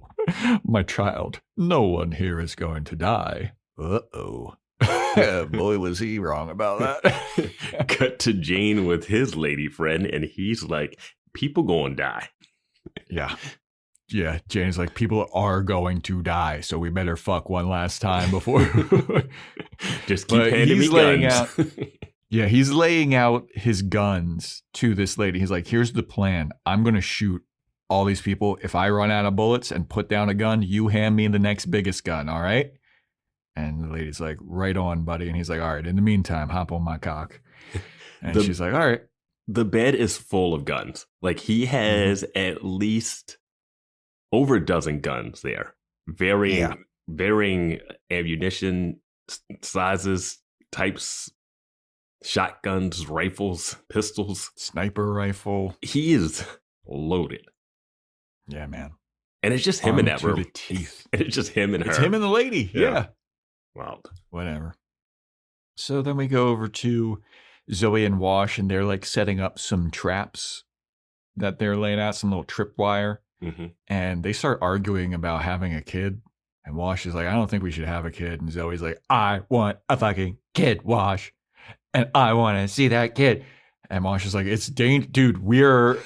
my child, no one here is going to die. Uh-oh. Boy, was he wrong about that. Cut to Jane with his lady friend, and he's like, people going to die. Yeah. Yeah, Jane's like, people are going to die, so we better fuck one last time before. Just keep handing me guns. He's laying out his guns to this lady. He's like, here's the plan. I'm going to shoot all these people. If I run out of bullets and put down a gun, you hand me the next biggest gun, all right? And the lady's like, right on, buddy. And he's like, all right, in the meantime, hop on my cock. And she's like, all right. The bed is full of guns. Like, he has at least over a dozen guns there. Varying ammunition sizes, types, shotguns, rifles, pistols. Sniper rifle. He is loaded. Yeah, man. And it's just him in that room. The teeth. And it's just him and her. It's him and the lady. Yeah. Wild. Whatever. So then we go over to Zoe and Wash, and they're like setting up some traps that they're laying out, some little tripwire. Mm-hmm. And they start arguing about having a kid. And Wash is like, I don't think we should have a kid. And Zoe's like, I want a fucking kid, Wash. And I want to see that kid. And Wash is like, dude,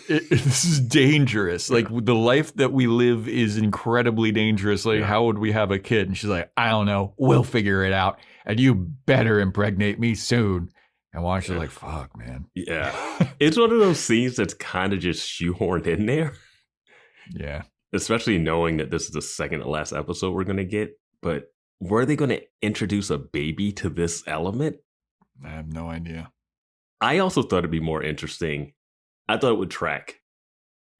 this is dangerous. Like, the life that we live is incredibly dangerous. Like, how would we have a kid? And she's like, I don't know. We'll figure it out. And you better impregnate me soon. And Wash is like, fuck, man. Yeah. It's one of those scenes that's kind of just shoehorned in there. Yeah. Especially knowing that this is the second to last episode we're going to get. But were they going to introduce a baby to this element? I have no idea. I also thought it'd be more interesting. I thought it would track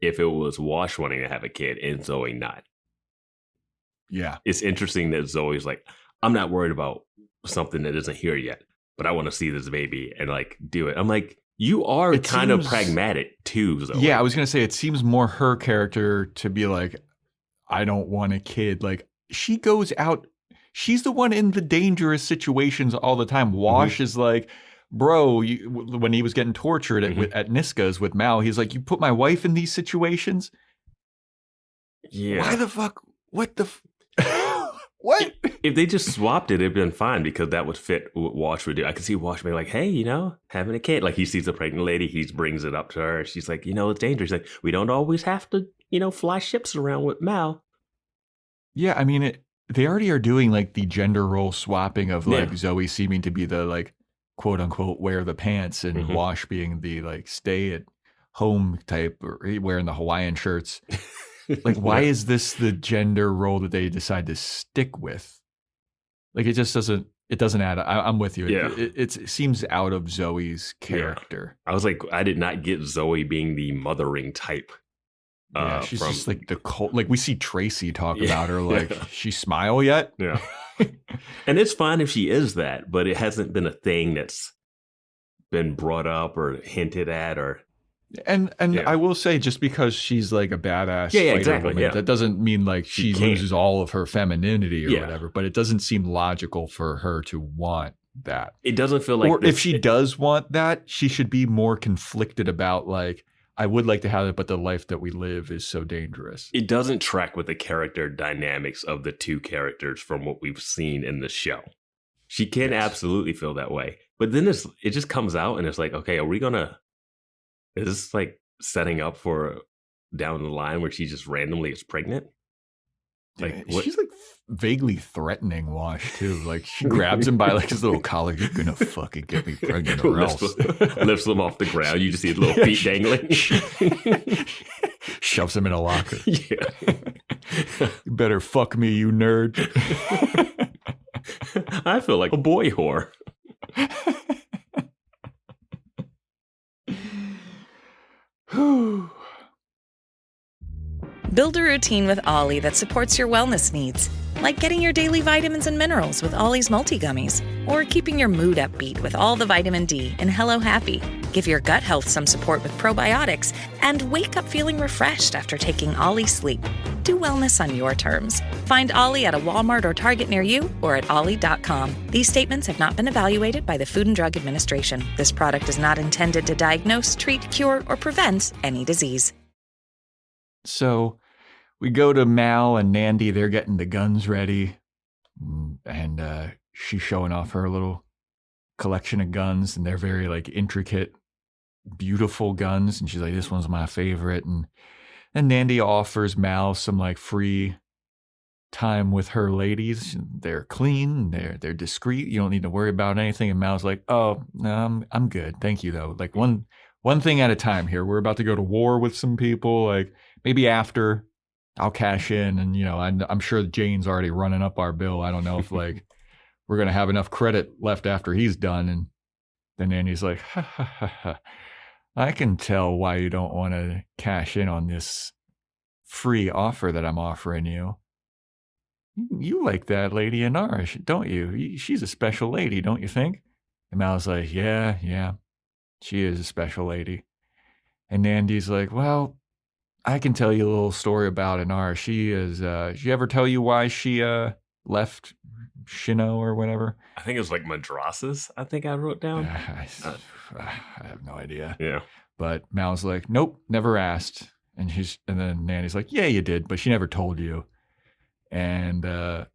if it was Wash wanting to have a kid and Zoe not. Yeah. It's interesting that Zoe's like, I'm not worried about something that isn't here yet, but I want to see this baby and like do it. I'm like, you are kind of pragmatic too, Zoe. Yeah, I was going to say, it seems more her character to be like, I don't want a kid. Like, she goes out. She's the one in the dangerous situations all the time. Wash is like, bro, when he was getting tortured at Niska's with Mal, he's like, you put my wife in these situations? Yeah. Why the fuck? What the what? If they just swapped it, it'd been fine because that would fit what Wash would do. I could see Wash being like, hey, having a kid. Like, he sees a pregnant lady, he brings it up to her. She's like, it's dangerous. Like, we don't always have to, fly ships around with Mal. Yeah, I mean, they already are doing like the gender role swapping of like Zoe seeming to be the like quote unquote wear the pants and Wash being the like stay at home type or wearing the Hawaiian shirts. Like, why is this the gender role that they decide to stick with? Like, it just doesn't add up. I'm with you. Yeah. It seems out of Zoe's character. Yeah. I was like, I did not get Zoe being the mothering type. Yeah, she's just like the cold. Like, we see Tracy talk about her. Like, she smile yet? Yeah. And it's fine if she is that, but it hasn't been a thing that's been brought up or hinted at or. And I will say, just because she's like a badass fighter woman, that doesn't mean like she loses all of her femininity or whatever. But it doesn't seem logical for her to want that. It doesn't feel like, or if she does want that, she should be more conflicted about like, I would like to have it, but the life that we live is so dangerous. It doesn't track with the character dynamics of the two characters from what we've seen in the show. She can absolutely feel that way, but then it just comes out and it's like, okay, is this like setting up for down the line where she just randomly is pregnant? Like, she's like vaguely threatening Wash too. Like, she grabs him by like his little collar. You're gonna fucking get me pregnant or else. Lifts him off the ground. You just see his little feet dangling. Shoves him in a locker. Yeah. You better fuck me, you nerd. I feel like a boy whore. Build a routine with Ollie that supports your wellness needs, like getting your daily vitamins and minerals with Ollie's multi-gummies, or keeping your mood upbeat with all the vitamin D in Hello Happy. Give your gut health some support with probiotics, and wake up feeling refreshed after taking Ollie Sleep. Do wellness on your terms. Find Ollie at a Walmart or Target near you or at ollie.com. These statements have not been evaluated by the Food and Drug Administration. This product is not intended to diagnose, treat, cure, or prevent any disease. So we go to Mal and Nandy. They're getting the guns ready. And she's showing off her little collection of guns. And they're very like intricate, beautiful guns. And she's like, this one's my favorite. And Nandy offers Mal some like free time with her ladies. They're clean. They're discreet. You don't need to worry about anything. And Mal's like, oh, no, I'm good. Thank you, though. Like one thing at a time here. We're about to go to war with some people. Like, maybe after I'll cash in, and I'm sure Jane's already running up our bill. I don't know if like we're gonna have enough credit left after he's done. And then Nandy's like, ha, ha, ha, ha. I can tell why you don't want to cash in on this free offer that I'm offering you. You like that lady Inara, don't you? She's a special lady, don't you think? And Mal's like, yeah, she is a special lady. And Nandy's like, well, I can tell you a little story about Inara. Did she ever tell you why she left Shino or whatever? I think it was like madrasas, I think I wrote down. I have no idea. Yeah. But Mal's like, nope, never asked. And then Nanny's like, yeah, you did, but she never told you. And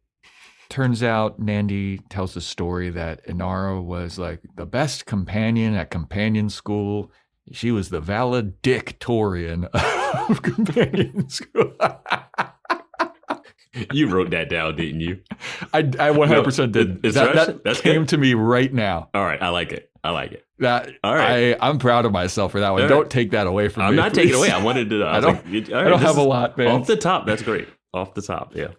turns out Nandy tells the story that Inara was like the best companion at companion school. She was the valedictorian of companion school. You wrote that down, didn't you? I 100% did. That came to me right now. All right, I like it. All right. I'm proud of myself for that one. Don't take that away from me. I'm not taking it away. I wanted to. I don't have a lot, man. Off the top, that's great. Off the top, yeah.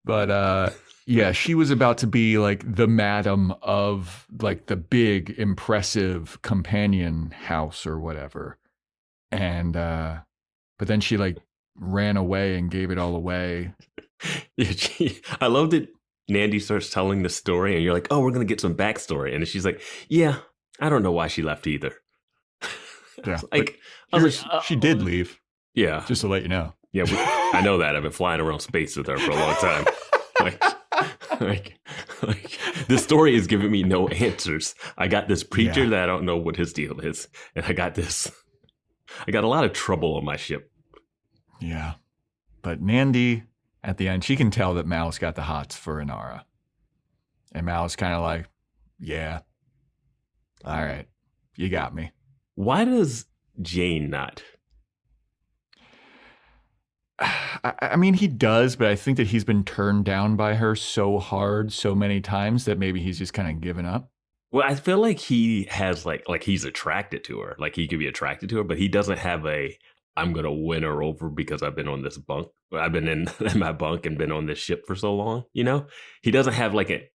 But yeah, she was about to be like the madam of like the big, impressive companion house or whatever. And but then she like ran away and gave it all away. Yeah, I love that Nandy starts telling the story and you're like, oh, we're going to get some backstory. And she's like, yeah, I don't know why she left either. Yeah. Like, she did leave. Yeah. Just to let you know. Yeah. I know that. I've been flying around space with her for a long time. like, this story is giving me no answers. I got this preacher that I don't know what his deal is. And I got a lot of trouble on my ship. Yeah. But Nandi, at the end, she can tell that Mal's got the hots for Inara. And Mal's kind of like, yeah, all right, you got me. Why does Jane not? I mean, he does, but I think that he's been turned down by her so hard so many times that maybe he's just kind of given up. Well, I feel like he has like he's attracted to her. Like he could be attracted to her, but he doesn't have I'm going to win her over because I've been on this bunk. I've been in my bunk and been on this ship for so long, you know? He doesn't have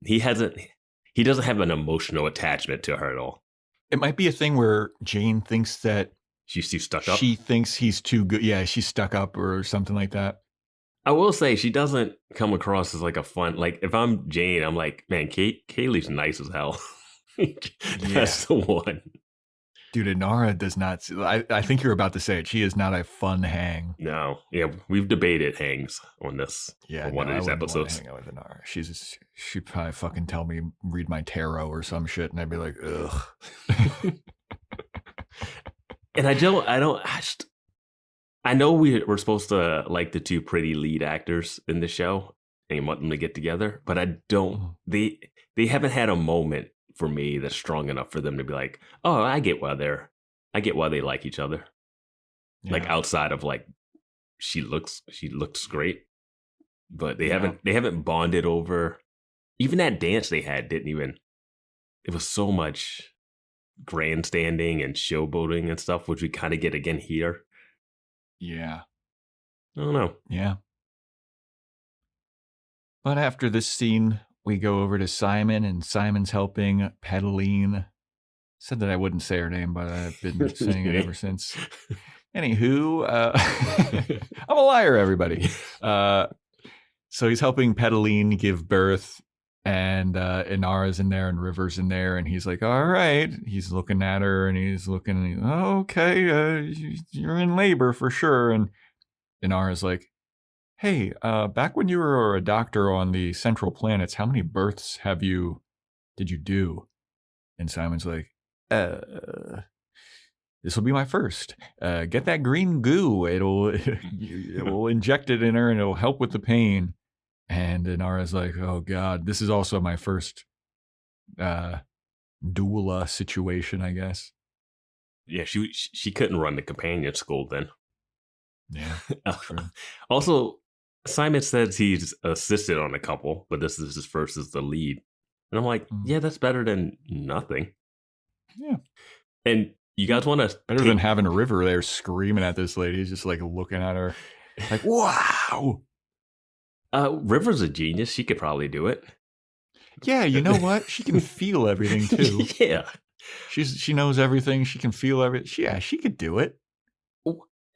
he doesn't have an emotional attachment to her at all. It might be a thing where Jane thinks that she's too stuck up. She thinks he's too good. Yeah, she's stuck up or something like that. I will say she doesn't come across as like a fun, like if I'm Jane, I'm like, man, Kaylee's nice as hell. That's the one. Dude, Inara does not. I think you're about to say it. She is not a fun hang. No. Yeah, we've debated hangs on this. Yeah, one of these episodes. Hang out with Inara. She'd probably fucking tell me, read my tarot or some shit, and I'd be like, ugh. And I know we're supposed to like the two pretty lead actors in the show and want them to get together, but I don't. They haven't had a moment for me that's strong enough for them to be like, oh, I get why they like each other. Yeah. Like outside of like, she looks great, but they haven't bonded over. Even that dance they had it was so much grandstanding and showboating and stuff, which we kind of get again here. Yeah. I don't know. Yeah. But after this scene, we go over to Simon, and Simon's helping Pedaline. Said that I wouldn't say her name, but I've been saying it ever since. Anywho, I'm a liar, everybody. So he's helping Pedaline give birth, and Inara's in there, and River's in there, and he's like, all right. He's looking at her, and he's looking, oh, okay, you're in labor for sure. And Inara's like, hey, back when you were a doctor on the Central Planets, how many births did you do? And Simon's like, this will be my first. Get that green goo. It will inject it in her and it'll help with the pain. And Inara's like, oh God, this is also my first doula situation, I guess. Yeah, she couldn't run the companion school then. Yeah. Also, Simon says he's assisted on a couple, but this is his first as the lead. And I'm like, yeah, that's better than nothing. Yeah. And you guys want to... Better than having a River there screaming at this lady. He's just like looking at her like, wow. River's a genius. She could probably do it. Yeah, you know what? She can feel everything too. Yeah. She knows everything. She can feel everything. Yeah, she could do it.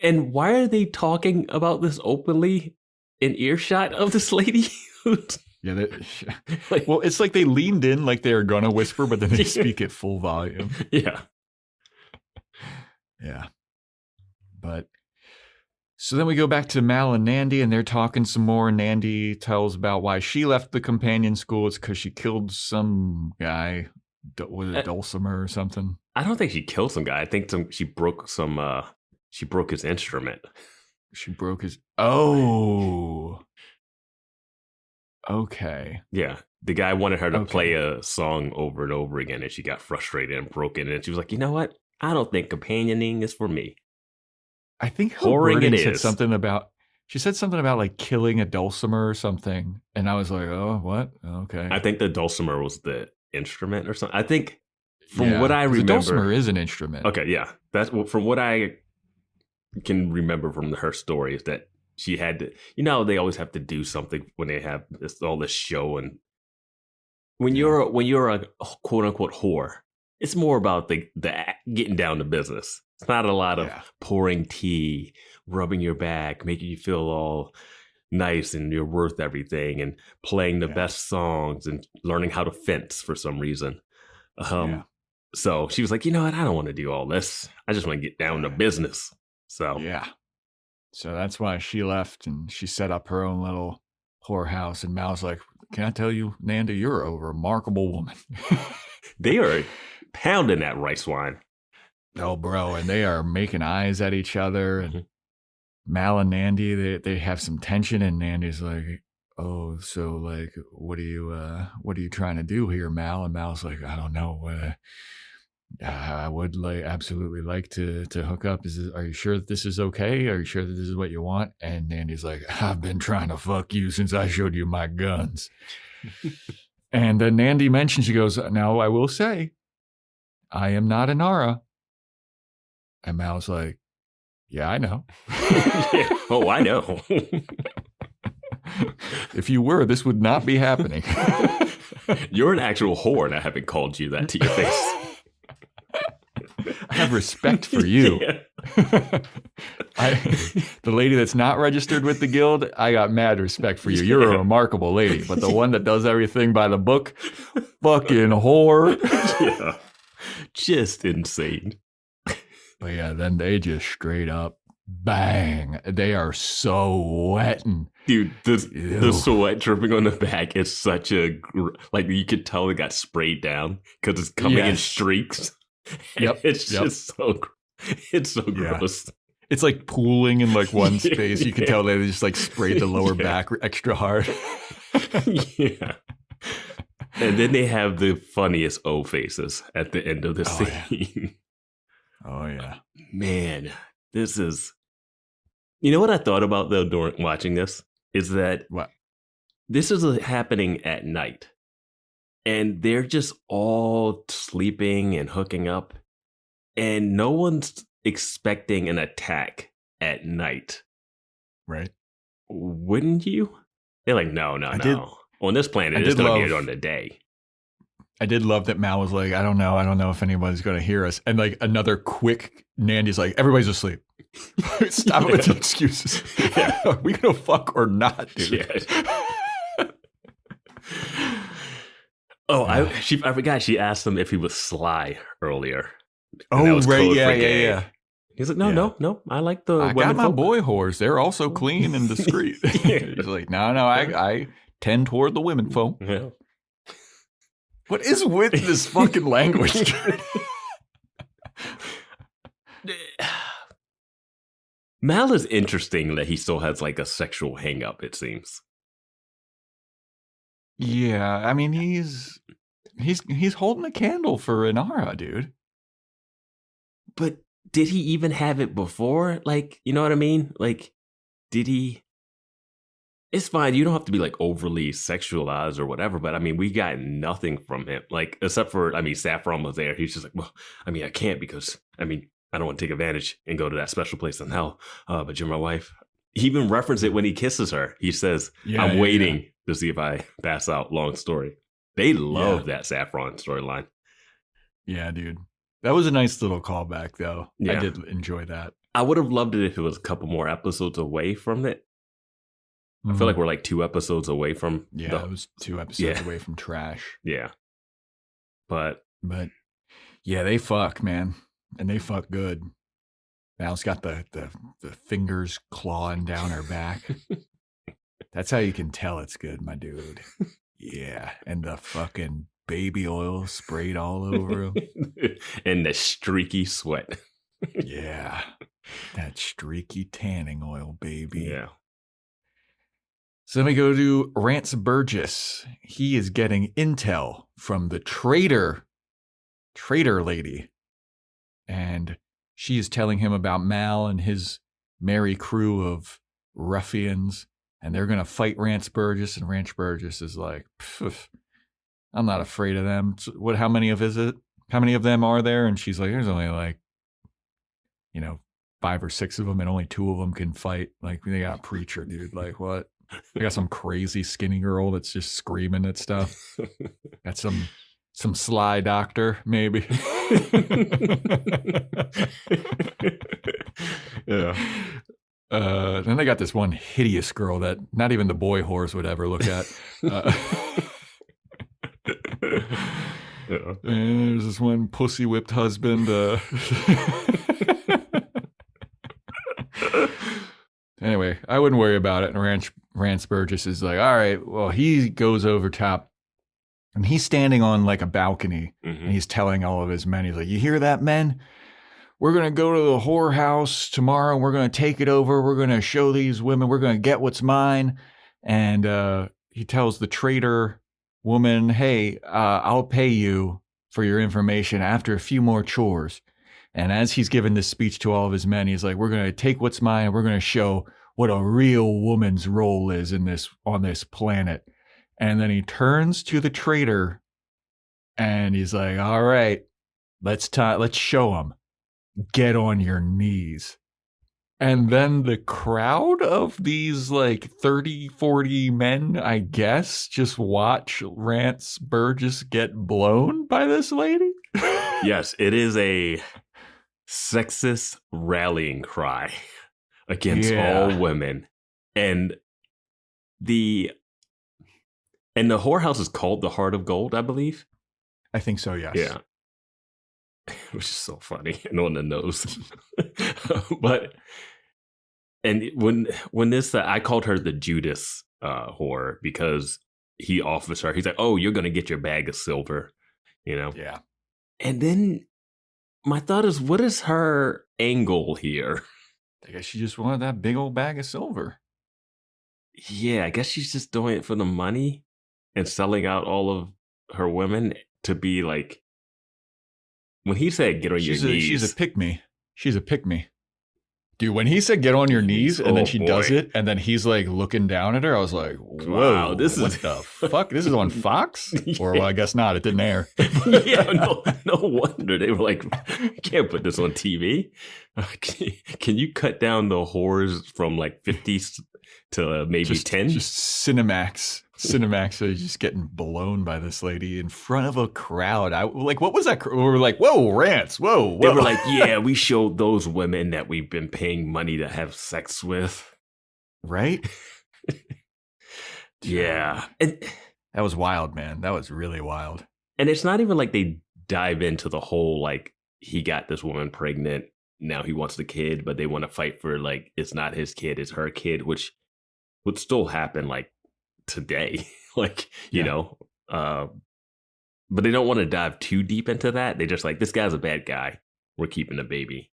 And why are they talking about this openly in earshot of this lady? Yeah, well, it's like they leaned in like they were gonna whisper, but then they speak at full volume. Yeah. Yeah. But so then we go back to Mal and Nandi, and they're talking some more. Nandi tells about why she left the companion school. It's because she killed some guy. Was it Dulcimer or something? I don't think she killed some guy. I think she broke his instrument. She broke his... Oh. Okay. Yeah. The guy wanted her to play a song over and over again, and she got frustrated and broke it. And she was like, you know what? I don't think companioning is for me. I think her wording said something about... She said something about like killing a dulcimer or something. And I was like, oh, what? Okay. I think the dulcimer was the instrument or something. I think from what I remember... The dulcimer is an instrument. Okay, yeah. That's from what I can remember from her story is that she had to, they always have to do something when they have all this show. And when you're a quote unquote whore, it's more about the getting down to business. It's not a lot of pouring tea, rubbing your back, making you feel all nice and you're worth everything, and playing the best songs and learning how to fence for some reason. So she was like, you know what? I don't want to do all this. I just want to get down to business. So So that's why she left and she set up her own little whorehouse. And Mal's like, can I tell you, Nanda, you're a remarkable woman. They are pounding that rice wine. Oh, bro. And they are making eyes at each other. And Mal and Nandy, they have some tension. And Nandy's like, oh, so like, what are you trying to do here, Mal? And Mal's like, I don't know. I would absolutely like to hook up. Are you sure that this is okay? Are you sure that this is what you want? And Nandy's like, I've been trying to fuck you since I showed you my guns. And then Nandy mentions, she goes, now I will say, I am not Inara. And Mal's like, yeah, I know. Yeah. Oh, I know. If you were, this would not be happening. You're an actual whore, and I haven't called you that to your face. I have respect for you. Yeah. The lady that's not registered with the guild, I got mad respect for you. You're a remarkable lady. But the one that does everything by the book, fucking whore. Yeah. Just insane. But yeah, then they just straight up bang. They are sweating. Dude, the sweat dripping on the back is such a, like, you could tell it got sprayed down because it's coming in streaks. Yep. It's just it's so gross. It's like pooling in like one space. You can tell they just like sprayed the lower back extra hard. Yeah. And then they have the funniest O faces at the end of the scene. Oh, yeah. Man, this is... You know what I thought about, though, during watching this? Is that what? This is happening at night. And they're just all sleeping and hooking up. And no one's expecting an attack at night. Right. Wouldn't you? They're like, no. On this planet, it's going to be on the day. I did love that Mal was like, I don't know if anybody's going to hear us. And like another quick, Nandy's like, everybody's asleep. Stop it with the excuses. Yeah. Are we going to fuck or not, dude? Yeah. I forgot she asked him if he was sly earlier. Oh, right. Yeah. He's like, no. I like the I got my boy whores. They're also clean and discreet. He's like, no, I tend toward the women folk. Yeah. What is with this fucking language? Mal is interesting that he still has like a sexual hang up, it seems. Yeah, I mean he's holding a candle for Inara, dude. But did he even have it before? Like, you know what I mean? Like, did he? It's fine. You don't have to be like overly sexualized or whatever. But I mean, we got nothing from him. Like, except for, I mean, Saffron was there. He's just like, well, I mean, I can't because, I mean, I don't want to take advantage and go to that special place in hell. But you're my wife. He even referenced it when he kisses her. He says, I'm waiting to see if I pass out. Long story. They love that Saffron storyline. Yeah, dude. That was a nice little callback, though. Yeah. I did enjoy that. I would have loved it if it was a couple more episodes away from it. I feel like we're like 2 episodes away from... Yeah, it was 2 episodes away from trash. Yeah. But yeah, they fuck, man. And they fuck good. Mal's got the fingers clawing down her back. That's how you can tell it's good, my dude. Yeah. And the fucking baby oil sprayed all over him. And the streaky sweat. Yeah. That streaky tanning oil, baby. Yeah. So then we go to Rance Burgess. He is getting intel from the traitor lady. And she is telling him about Mal and his merry crew of ruffians. And they're going to fight Rance Burgess. And Rance Burgess is like, I'm not afraid of them. How many of them are there? And she's like, there's only like, 5 or 6 of them. And only 2 of them can fight. Like, they got a preacher, dude. Like, what? I got some crazy skinny girl that's just screaming at stuff. Got some sly doctor, maybe. Yeah. Then they got this one hideous girl that not even the boy whores would ever look at. And there's this one pussy whipped husband. I wouldn't worry about it. And Rance Burgess is like, all right, well, he goes over top and he's standing on like a balcony and he's telling all of his men, he's like, you hear that, men? We're going to go to the whorehouse tomorrow and we're going to take it over. We're going to show these women, we're going to get what's mine. And he tells the traitor woman, hey, I'll pay you for your information after a few more chores. And as he's giving this speech to all of his men, he's like, we're going to take what's mine and we're going to show what a real woman's role is on this planet. And then he turns to the traitor and he's like, all right, let's show him. Get on your knees. And then the crowd of these like 30, 40 men, I guess, just watch Rance Burgess get blown by this lady. Yes, it is a sexist rallying cry against all women. And the whorehouse is called the Heart of Gold, I believe. I think so, yes. Yeah. Which is so funny and on the nose. But and when this I called her the Judas whore because he offers her, he's like, oh, you're gonna get your bag of silver, you know? Yeah. And then my thought is, what is her angle here? I guess she just wanted that big old bag of silver. Yeah, I guess she's just doing it for the money and selling out all of her women to be like, when he said get on your knees. She's a pick-me. She's a pick-me. Dude, when he said get on your knees and then she does it and then he's like looking down at her, I was like, whoa, what the fuck? This is on Fox? Or well, I guess not. It didn't air. Yeah, no wonder. They were like, you can't put this on TV. Can you cut down the whores from like 50 to maybe 10? Just Cinemax. Cinemax is just getting blown by this lady in front of a crowd. What was that? We were like, whoa, Rance, whoa. They were like, yeah, we showed those women that we've been paying money to have sex with. Right? Yeah. And that was wild, man. That was really wild. And it's not even like they dive into the whole, like, he got this woman pregnant. Now he wants the kid, but they want to fight for, like, it's not his kid, it's her kid, which would still happen, like, today, like, you know, but they don't want to dive too deep into that. They just like, this guy's a bad guy, we're keeping the baby.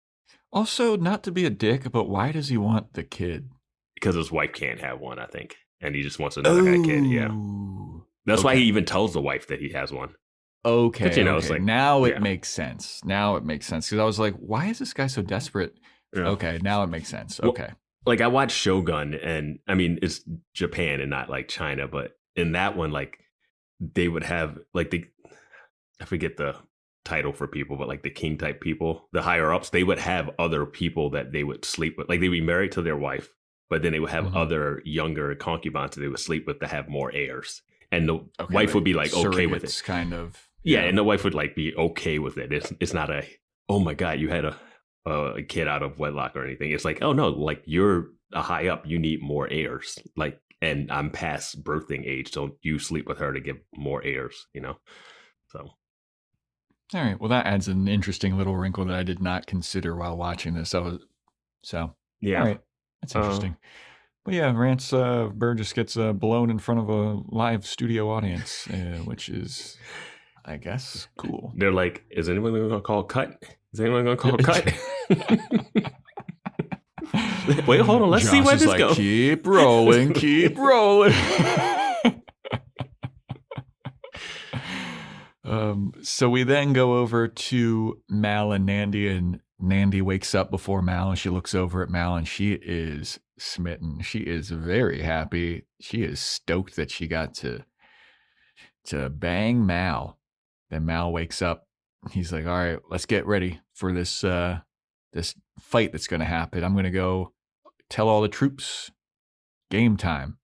Also, not to be a dick, but why does he want the kid? Because his wife can't have one, I think, and he just wants another kid. Yeah, that's why he even tells the wife that he has one. Okay, you know, it's like, now it makes sense. Now it makes sense because I was like, why is this guy so desperate? Okay, now it makes sense. Okay. Well, like, I watched Shogun, and I mean, it's Japan and not like China, but in that one, like, they would have like I forget the title for people, but like the king type people, the higher ups, they would have other people that they would sleep with. Like, they'd be married to their wife, but then they would have other younger concubines that they would sleep with to have more heirs. And the wife would be like okay with it. Kind of. Yeah, and the wife would like be okay with it. It's not a, oh my God, you had a kid out of wedlock or anything. It's like, oh no, like, you're a high up, you need more heirs, like, and I'm past birthing age, so you sleep with her to get more heirs, you know. So all right, well, that adds an interesting little wrinkle that I did not consider while watching this. So yeah, all right, that's interesting. But yeah, Rance Burgess gets blown in front of a live studio audience, which is, I guess, cool. They're like, is anyone going to call cut? Is anyone going to call cut? Wait, hold on. Let's see where this goes. Keep rolling. Keep rolling. So we then go over to Mal and Nandy, and Nandy wakes up before Mal, and she looks over at Mal, and she is smitten. She is very happy. She is stoked that she got to bang Mal. Then Mal wakes up. He's like, all right, let's get ready for this this fight that's going to happen. I'm going to go tell all the troops game time.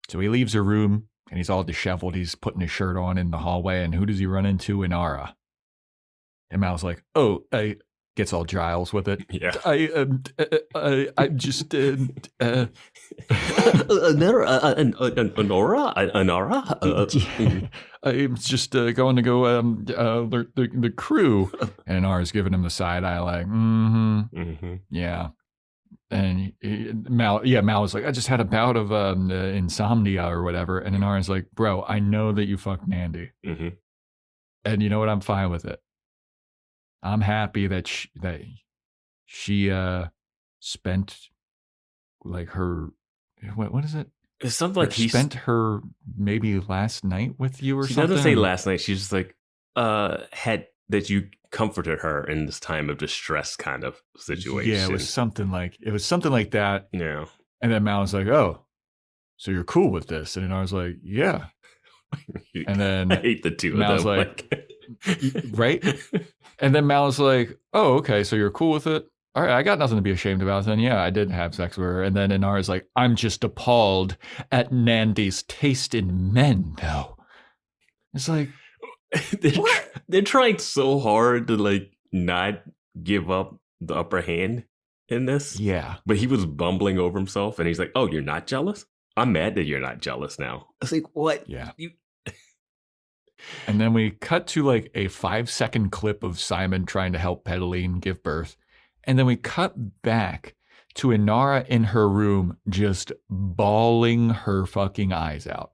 So he leaves her room and he's all disheveled. He's putting his shirt on in the hallway. And who does he run into? Inara. And Mal's like, oh, I gets all Giles with it. Yeah. I just Inara. I'm just going to go alert the crew. And Inara's giving him the side eye like, yeah. And Mal was like, I just had a bout of insomnia or whatever. And Inara's like, bro, I know that you fucked Nandy. Mm-hmm. And you know what? I'm fine with it. I'm happy that she spent like her, what is it? It's something like he spent her maybe last night with you or she something. She doesn't say last night. She's just like, had that you comforted her in this time of distress kind of situation. Yeah, it was something like that. Yeah. And then Mal was like, oh, so you're cool with this? And I was like, yeah. And then I hate the two Mal's of them. like, right? And then Mal was like, oh, okay, so you're cool with it? All right, I got nothing to be ashamed about. Then, yeah, I did have sex with her. And then Inara's like, I'm just appalled at Nandy's taste in men, though. It's like, they're trying so hard to like not give up the upper hand in this. Yeah. But he was bumbling over himself and he's like, oh, you're not jealous? I'm mad that you're not jealous now. I was like, what? Yeah. And then we cut to like a 5-second clip of Simon trying to help Pedaline give birth. And then we cut back to Inara in her room just bawling her fucking eyes out.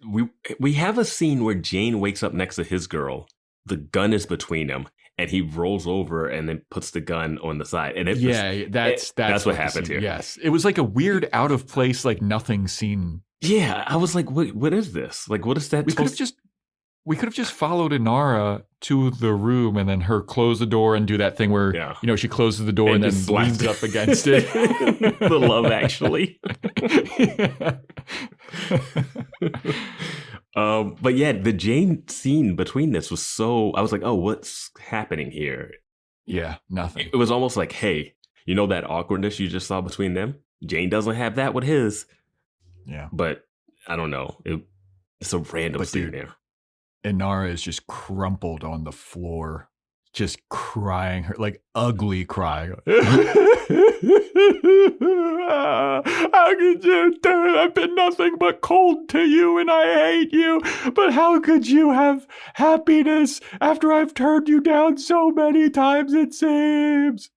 We have a scene where Jane wakes up next to his girl. The gun is between them. And he rolls over and then puts the gun on the side. And that's what happened here. Yes. It was like a weird out of place, like nothing scene. Yeah. I was like, wait, what is this? Like, what is that? We could have just followed Inara to the room and then her close the door and do that thing where, she closes the door and then leans up against it. The Love Actually. But yeah, the Jane scene between this was I was like, oh, what's happening here? Yeah, nothing. It was almost like, hey, you know that awkwardness you just saw between them? Jane doesn't have that with his. Yeah. But I don't know. It's a random scene there. Inara is just crumpled on the floor, just crying, like ugly crying. How could you do it? I've been nothing but cold to you and I hate you. But how could you have happiness after I've turned you down so many times, it seems?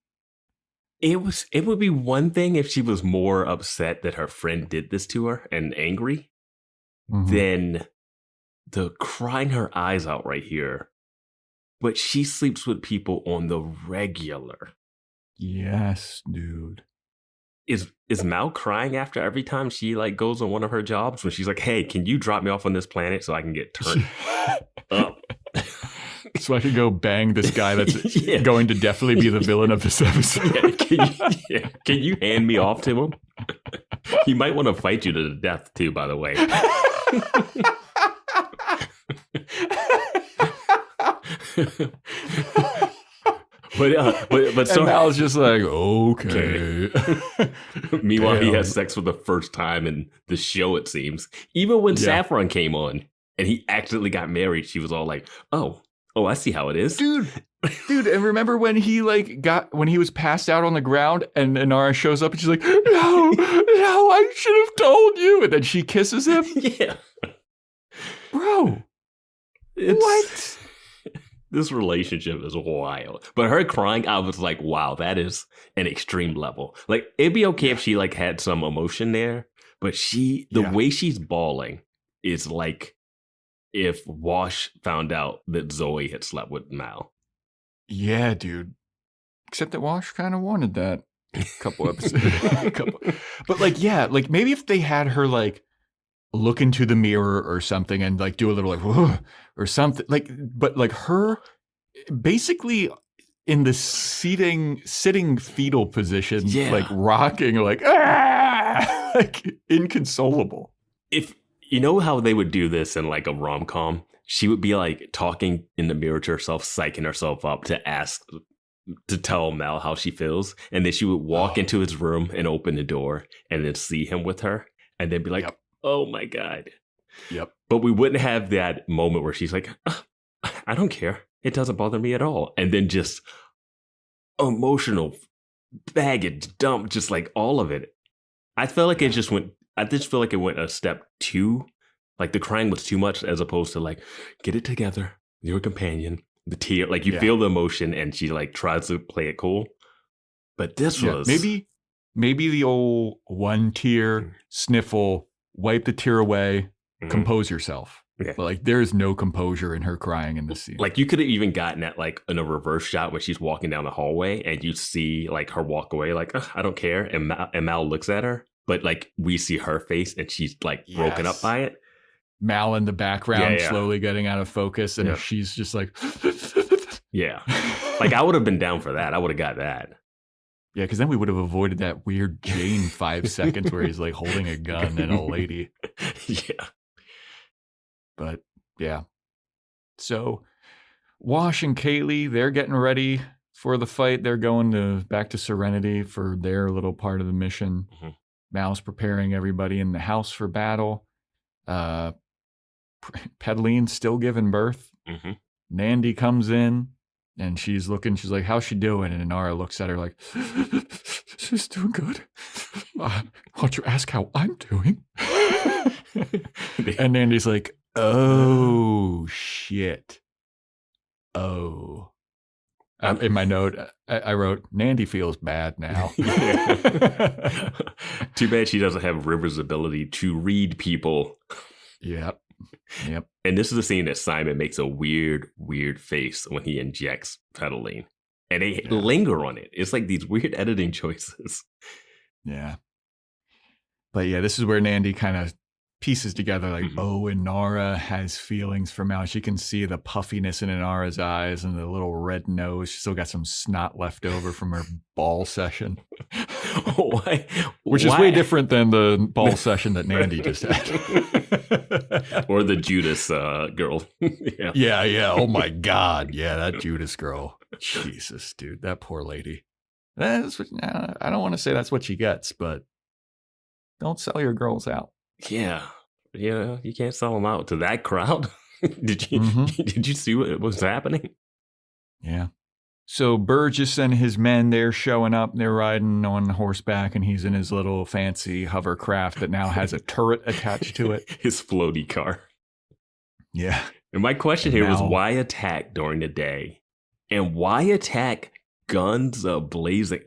It would be one thing if she was more upset that her friend did this to her and angry than the crying her eyes out right here. But she sleeps with people on the regular. Yes, dude. Is Mal crying after every time she like goes on one of her jobs when she's like, hey, can you drop me off on this planet so I can get turned up? So I can go bang this guy that's going to definitely be the villain of this episode. Can you hand me off to him? He might want to fight you to the death too, by the way. But so Mal's just like, okay. Meanwhile, he has sex for the first time in the show, it seems. Even when Saffron came on and he accidentally got married, she was all like, oh, I see how it is. Dude, and remember when he when he was passed out on the ground and Inara shows up and she's like, no, I should have told you. And then she kisses him. Yeah. Bro. What? This relationship is wild. But her crying, I was like, wow, that is an extreme level. Like, it'd be okay if she like had some emotion there, but the way she's bawling is like if Wash found out that Zoe had slept with Mal. Yeah, dude. Except that Wash kind of wanted that a couple episodes. But like, yeah, like maybe if they had her like look into the mirror or something and like do a little like, whoa, or something like, but like her basically in the sitting fetal position, like rocking, like, like inconsolable. If you know how they would do this in like a rom-com, she would be like talking in the mirror to herself, psyching herself up to tell Mal how she feels. And then she would walk into his room and open the door and then see him with her and then be like, oh my God. Yep. But we wouldn't have that moment where she's like, I don't care. It doesn't bother me at all. And then just emotional baggage dump, just like all of it. I feel like it just went a step too, like the crying was too much as opposed to like, get it together, your companion, the tear, like you feel the emotion and she like tries to play it cool. But this was maybe the old one tear, sniffle, wipe the tear away, compose yourself. Yeah. But like, there is no composure in her crying in this scene. Like, you could have even gotten that like in a reverse shot when she's walking down the hallway and you see like her walk away like, I don't care. And Mal looks at her, but like we see her face and she's like broken up by it. Mal in the background slowly getting out of focus and she's just like... Yeah. Like, I would have been down for that. I would have got that. Yeah, because then we would have avoided that weird Jane 5 seconds where he's like holding a gun and a lady. Yeah. But yeah. So Wash and Kaylee, they're getting ready for the fight. They're going back to Serenity for their little part of the mission. Mm-hmm. Mal's preparing everybody in the house for battle. Pedaline's still giving birth. Mm-hmm. Nandy comes in and she's like, how's she doing? And Inara looks at her like, she's doing good. Why don't you ask how I'm doing? And Nandy's like, oh, shit. Oh. In my note, I wrote, Nandy feels bad now. Too bad she doesn't have River's ability to read people. Yep. And this is the scene that Simon makes a weird face when he injects Pedaline. And they linger on it. It's like these weird editing choices. Yeah. But yeah, this is where Nandy kind of pieces together like, Inara has feelings for Mal. She can see the puffiness in Inara's eyes and the little red nose. She's still got some snot left over from her ball session. Why? Which is way different than the ball session that Nandy just had. Or the Judas girl. Yeah. Oh my God. Yeah, that Judas girl. Jesus, dude. That poor lady. I don't want to say that's what she gets, but don't sell your girls out. Yeah, you can't sell them out to that crowd. Did you see what was happening? Yeah. So Burgess and his men, they're showing up. They're riding on horseback, and he's in his little fancy hovercraft that now has a turret attached to it. His floaty car. Yeah. And my question here was, why attack during the day? And why attack guns blazing?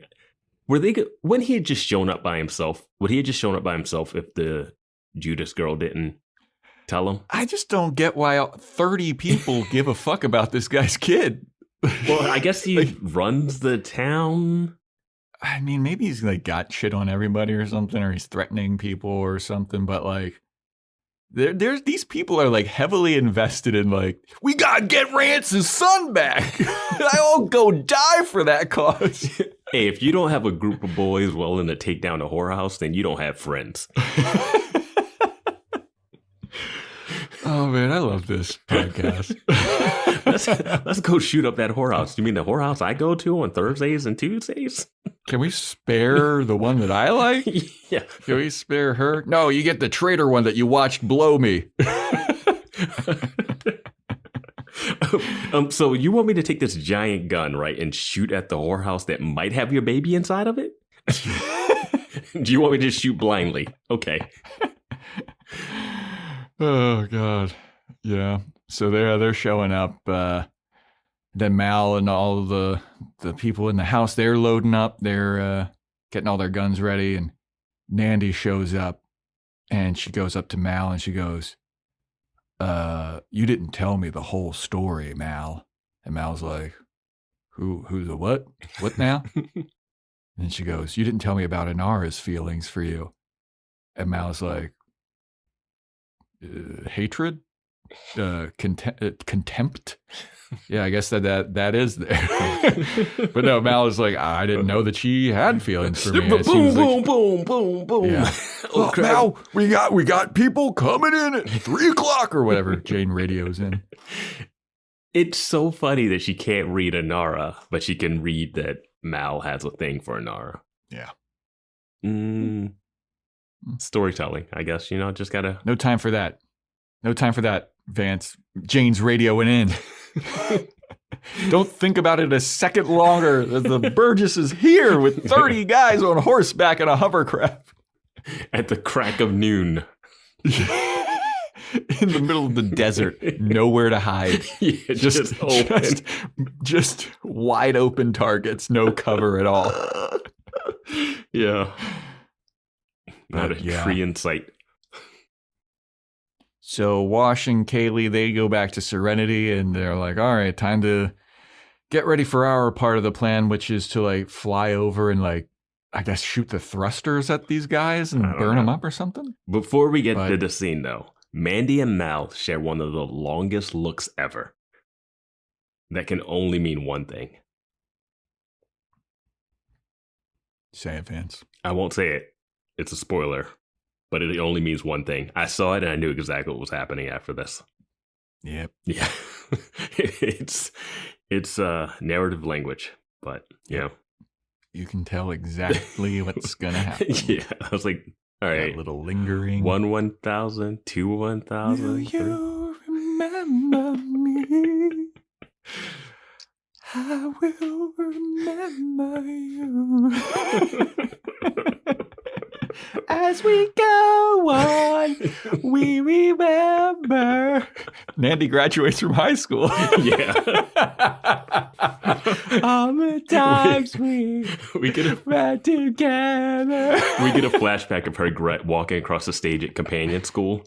When he had just shown up by himself, would he have just shown up by himself if the Judas girl didn't tell him? I just don't get why 30 people give a fuck about this guy's kid. Well, I guess he runs the town. I mean, maybe he's like got shit on everybody or something, or he's threatening people or something, but like there's these people are like heavily invested in like, we gotta get Rance's son back. I'll go die for that cause. Hey, if you don't have a group of boys willing to take down a whorehouse, then you don't have friends. Oh man, I love this podcast. Let's go shoot up that whorehouse. You mean the whorehouse I go to on Thursdays and Tuesdays? Can we spare the one that I like? Yeah. Can we spare her? No, you get the traitor one that you watched blow me. So you want me to take this giant gun, right, and shoot at the whorehouse that might have your baby inside of it? Do you want me to just shoot blindly? Okay. Oh, God. Yeah. So they're showing up. Then Mal and all the people in the house, they're loading up. They're getting all their guns ready. And Nandy shows up. And she goes up to Mal and she goes, you didn't tell me the whole story, Mal. And Mal's like, who's the what? What now? And she goes, you didn't tell me about Inara's feelings for you. And Mal's like, hatred? Contempt? Yeah, I guess that is there. But no, Mal is like, I didn't know that she had feelings for me. Boom. Yeah. Oh, Mal, we got people coming in at 3:00 or whatever Jane radios in. It's so funny that she can't read Inara, but she can read that Mal has a thing for Inara. Yeah. Storytelling, I guess. Just gotta. No time for that. Vance. Jane's radioing in. Don't think about it a second longer. The Burgess is here with 30 guys on horseback in a hovercraft. At the crack of noon. In the middle of the desert. Nowhere to hide. Yeah, just open. Just wide open targets. No cover at all. Yeah. Not a yeah. tree in sight. So Wash and Kaylee, they go back to Serenity and they're like, all right, time to get ready for our part of the plan, which is to like fly over and like, I guess, shoot the thrusters at these guys and burn them up or something. Before we get to the scene, though, Mandy and Mal share one of the longest looks ever. That can only mean one thing. Say it, Vance. I won't say it. It's a spoiler. But it only means one thing. I saw it and I knew exactly what was happening after this. Yep. Yeah. it's narrative language. But, you know. You can tell exactly what's going to happen. Yeah. I was like, all right. That little lingering. 1,000, 2 1,000. Will you remember me? I will remember you. As we go on, we remember. Nandy graduates from high school. Yeah. All the times we get read together. We get a flashback of her walking across the stage at companion school,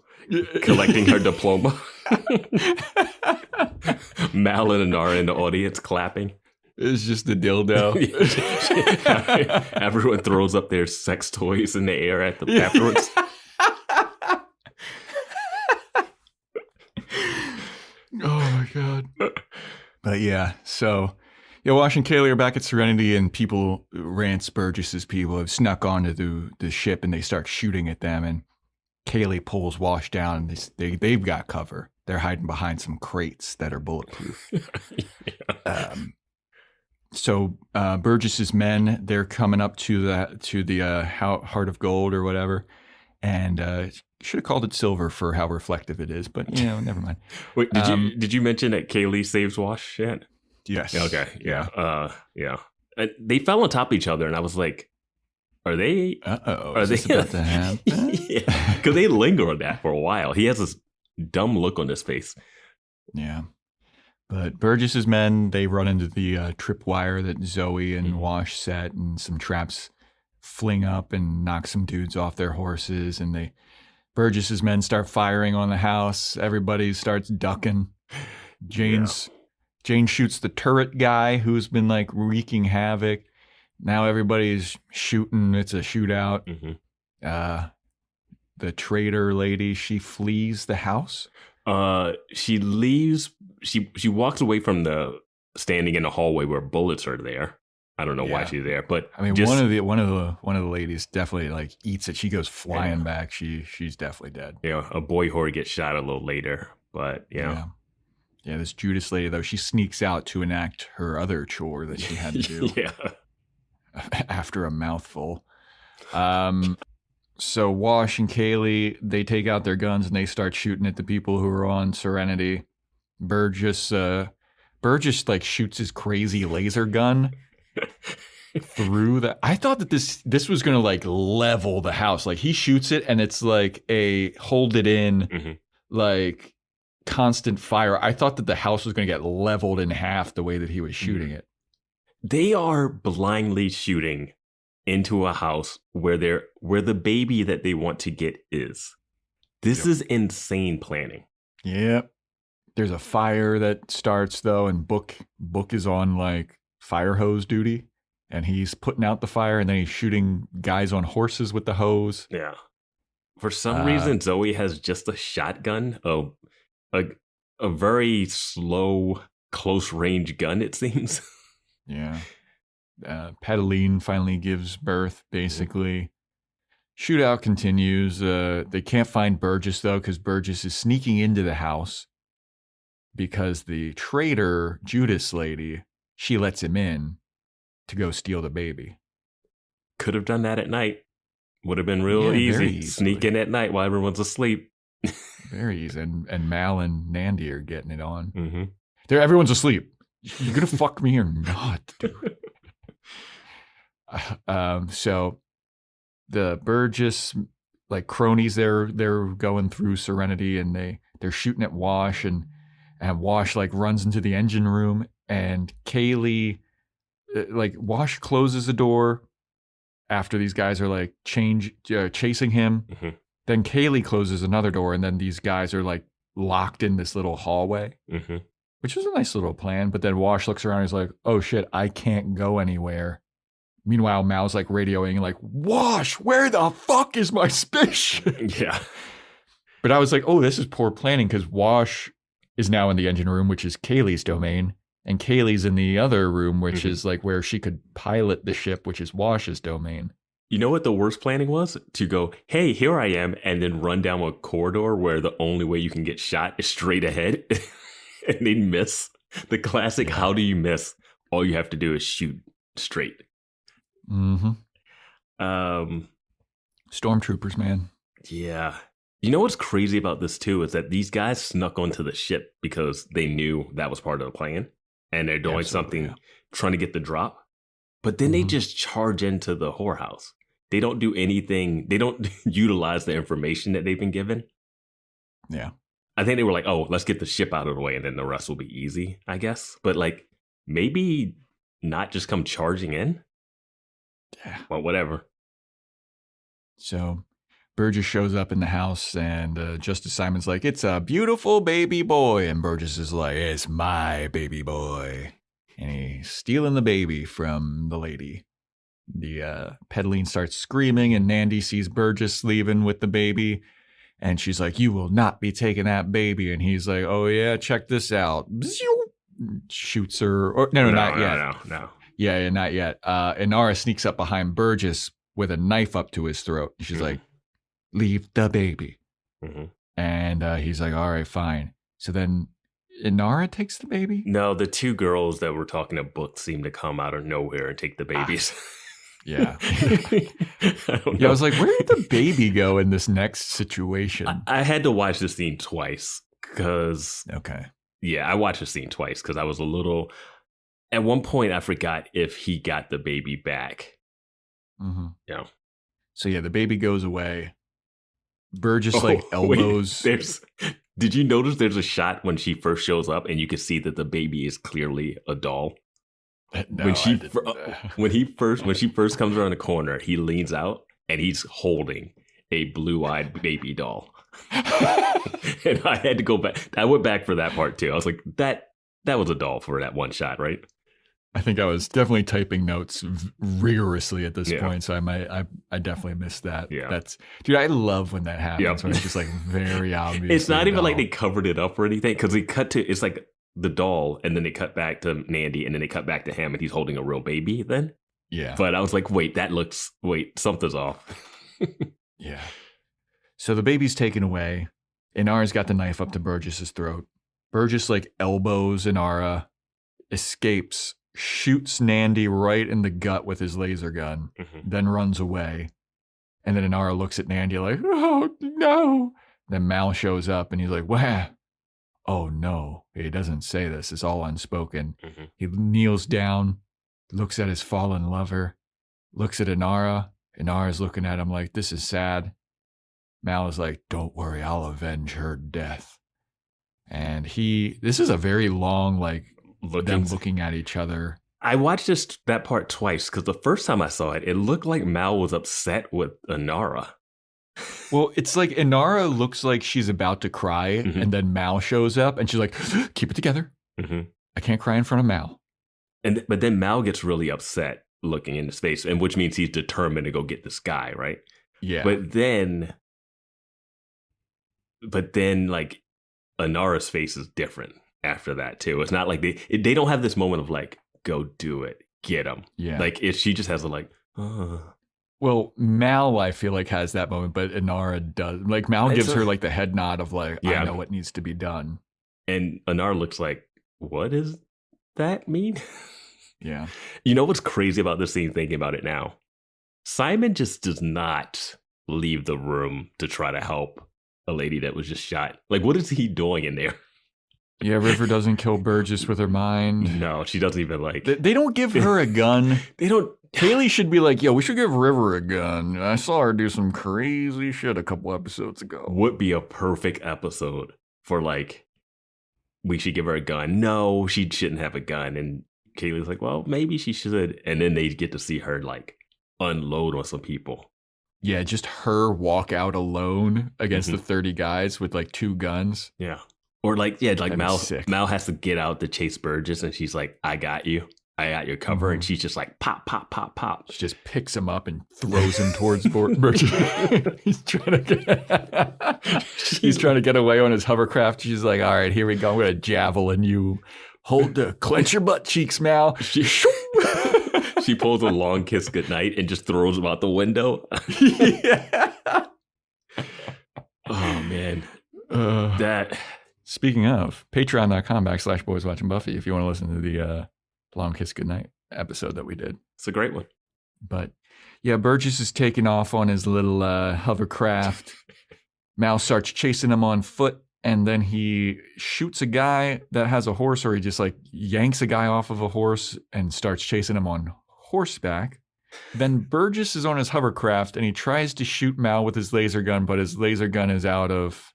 collecting her diploma. Mal and Inara in the audience clapping. It's just a dildo. Everyone throws up their sex toys in the air afterwards. Oh my God. But yeah, so Wash and Kaylee are back at Serenity, and Rance Burgess's people have snuck onto the ship and they start shooting at them, and Kaylee pulls Wash down and they've got cover. They're hiding behind some crates that are bulletproof. Yeah. So Burgess's men, they're coming up to the Heart of Gold or whatever, and should have called it silver for how reflective it is, but never mind. Wait, did you mention that Kaylee saves Wash yet? Yes. Okay. Yeah. Yeah. And they fell on top of each other, and I was like, "Are they? Are they about to happen?" Yeah, because they linger on that for a while. He has this dumb look on his face. Yeah. But Burgess's men, they run into the tripwire that Zoe and Wash set, and some traps fling up and knock some dudes off their horses. And Burgess's men start firing on the house. Everybody starts ducking. Jane shoots the turret guy who's been like wreaking havoc. Now everybody's shooting. It's a shootout. Mm-hmm. The traitor lady, she flees the house. She leaves. She walks away from the standing in the hallway where bullets are there. I don't know why she's there, but I mean, one of the ladies definitely like eats it. She goes flying back. She's definitely dead. Yeah, a boy whore gets shot a little later, but yeah. This Judas lady though, she sneaks out to enact her other chore that she had to do. Yeah, after a mouthful. So Wash and Kaylee, they take out their guns and they start shooting at the people who are on Serenity. Burgess like shoots his crazy laser gun through the. I thought that this was gonna like level the house. Like he shoots it and it's like a hold it in, like constant fire. I thought that the house was gonna get leveled in half the way that he was shooting it. They are blindly shooting into a house where the baby that they want to get is. This is insane planning. Yep. There's a fire that starts though, and Book is on like fire hose duty, and he's putting out the fire, and then he's shooting guys on horses with the hose. Yeah. For some reason, Zoe has just a shotgun, a very slow, close range gun. It seems. Yeah. Petaline finally gives birth, basically. Shootout continues. They can't find Burgess, though, because Burgess is sneaking into the house because the traitor, Judas lady, she lets him in to go steal the baby. Could have done that at night. Would have been real easy. Sneak in at night while everyone's asleep. Very easy. And Mal and Nandy are getting it on. Mm-hmm. Everyone's asleep. You're going to fuck me or not, dude? So the Burgess like cronies, they're going through Serenity, and they're shooting at Wash, and Wash like runs into the engine room, and Kaylee like Wash closes the door, after these guys are like chasing him. Mhm. Then Kaylee closes another door, and then these guys are like locked in this little hallway, Mhm. which was a nice little plan. But then Wash looks around and he's like, oh shit, I can't go anywhere. Meanwhile, Mal's like radioing like, Wash, where the fuck is my spaceship? Yeah. But I was like, oh, this is poor planning because Wash is now in the engine room, which is Kaylee's domain. And Kaylee's in the other room, which is like where she could pilot the ship, which is Wash's domain. You know what the worst planning was? To go, hey, here I am, and then run down a corridor where the only way you can get shot is straight ahead. And they miss. The classic, how do you miss? All you have to do is shoot straight. Mm-hmm. Um, Stormtroopers, man. Yeah. You know what's crazy about this, too, is that these guys snuck onto the ship because they knew that was part of the plan. And they're doing something, trying to get the drop. But then they just charge into the whorehouse. They don't do anything. They don't utilize the information that they've been given. Yeah. I think they were like, oh, let's get the ship out of the way and then the rest will be easy, I guess. But like, maybe not just come charging in. Yeah. Well, whatever. So Burgess shows up in the house and Justice Simon's like, it's a beautiful baby boy. And Burgess is like, it's my baby boy. And he's stealing the baby from the lady. The Pedaline starts screaming and Nandy sees Burgess leaving with the baby. And she's like, you will not be taking that baby. And he's like, oh yeah, check this out. Shoots her. Or, no, not yet. No. Yeah, not yet. Inara sneaks up behind Burgess with a knife up to his throat. She's like, leave the baby. Mm-hmm. And he's like, all right, fine. So then Inara takes the baby? No, the two girls that were talking a book seem to come out of nowhere and take the babies. Yeah. I don't know. Yeah, I was like, where did the baby go in this next situation? I had to watch this scene twice because... Okay. Yeah, I watched the scene twice because I was a little... At one point, I forgot if he got the baby back. Mm-hmm. Yeah. So yeah, the baby goes away. Burgess elbows... Wait, did you notice there's a shot when she first shows up and you can see that the baby is clearly a doll? No, when she first comes around the corner, he leans out and he's holding a blue-eyed baby doll. And I had to go back. I went back for that part too. I was like, that was a doll for that one shot, right? I think I was definitely typing notes rigorously at this point, so I definitely missed that. Yeah, dude, I love when that happens. When it's just like very obvious. It's not even like they covered it up or anything because they cut to it's like the doll, and then they cut back to Nandy, and then they cut back to him, and he's holding a real baby. Then, yeah. But I was like, wait, something's off. Yeah. So the baby's taken away. Inara's got the knife up to Burgess's throat. Burgess like elbows Inara, escapes, shoots Nandy right in the gut with his laser gun, then runs away. And then Inara looks at Nandy like, oh no. Then Mal shows up and he's like, wah. Oh no, he doesn't say this. It's all unspoken. He kneels down, looks at his fallen lover, looks at Inara. Inara's looking at him like, this is sad. Mal is like, don't worry, I'll avenge her death. And this is a very long, like, them looking at each other. I watched that part twice because the first time I saw it, it looked like Mal was upset with Inara. Well, it's like Inara looks like she's about to cry, and then Mal shows up, and she's like, keep it together. I can't cry in front of Mal. But then Mal gets really upset looking in his face, and which means he's determined to go get this guy, right? Yeah. But then like Inara's face is different after that too. It's not like they don't have this moment of like, go do it, get him. Yeah. Like she just has a like, Well, Mal, I feel like, has that moment, but Inara does. Like, Mal gives her, like, the head nod of, like, I know what needs to be done. And Inara looks like, what does that mean? Yeah. You know what's crazy about this scene, thinking about it now? Simon just does not leave the room to try to help a lady that was just shot. Like, what is he doing in there? Yeah, River doesn't kill Burgess with her mind. No, she doesn't even, like... They don't give her a gun. They don't... Kaylee should be like, yo, we should give River a gun. I saw her do some crazy shit a couple episodes ago. Would be a perfect episode for, like, we should give her a gun. No, she shouldn't have a gun. And Kaylee's like, well, maybe she should. And then they get to see her, like, unload on some people. Yeah, just her walk out alone against the 30 guys with like 2 guns. Yeah. Or like That'd Mal has to get out to chase Burgess, and she's like, I got you. I got your cover. And she's just like, pop, pop, pop, pop. She just picks him up and throws him towards Burgess. He's trying to get away on his hovercraft. She's like, all right, here we go. I'm going to javelin you. Clench your butt cheeks, Mal. She pulls a long kiss goodnight and just throws him out the window. Yeah. Oh, man. Speaking of, patreon.com/boyswatchingbuffy if you want to listen to the Long Kiss Goodnight episode that we did. It's a great one. But yeah, Burgess is taking off on his little hovercraft. Mal starts chasing him on foot, and then he shoots a guy that has a horse, or he just like yanks a guy off of a horse and starts chasing him on horseback. Then Burgess is on his hovercraft and he tries to shoot Mal with his laser gun, but his laser gun is out of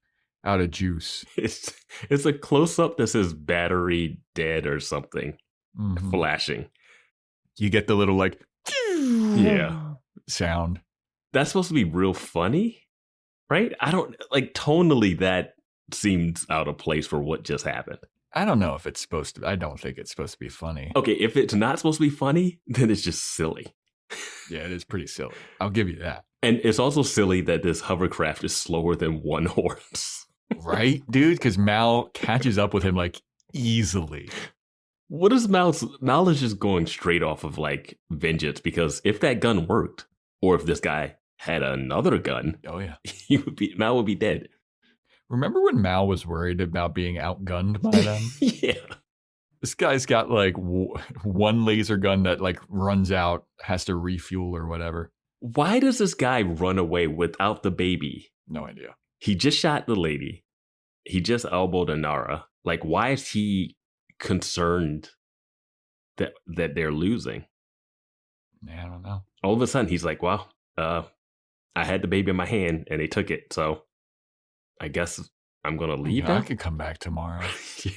juice. It's a close up that says battery dead or something flashing. You get the little like sound. That's supposed to be real funny, right? I don't like tonally that seems out of place for what just happened. I don't know if it's supposed to. I don't think it's supposed to be funny. Okay, if it's not supposed to be funny, then it's just silly. Yeah, it is pretty silly. I'll give you that. And it's also silly that this hovercraft is slower than 1 horse. Right, dude? Because Mal catches up with him like easily. What is Mal is just going straight off of like vengeance, because if that gun worked, or if this guy had another gun, oh yeah, Mal would be dead. Remember when Mal was worried about being outgunned by them? Yeah. This guy's got like one laser gun that like runs out, has to refuel or whatever. Why does this guy run away without the baby? No idea. He just shot the lady. He just elbowed Inara. Like, why is he concerned that they're losing? Yeah, I don't know. All of a sudden, he's like, well, I had the baby in my hand and they took it. So I guess I'm going to leave now. I could come back tomorrow.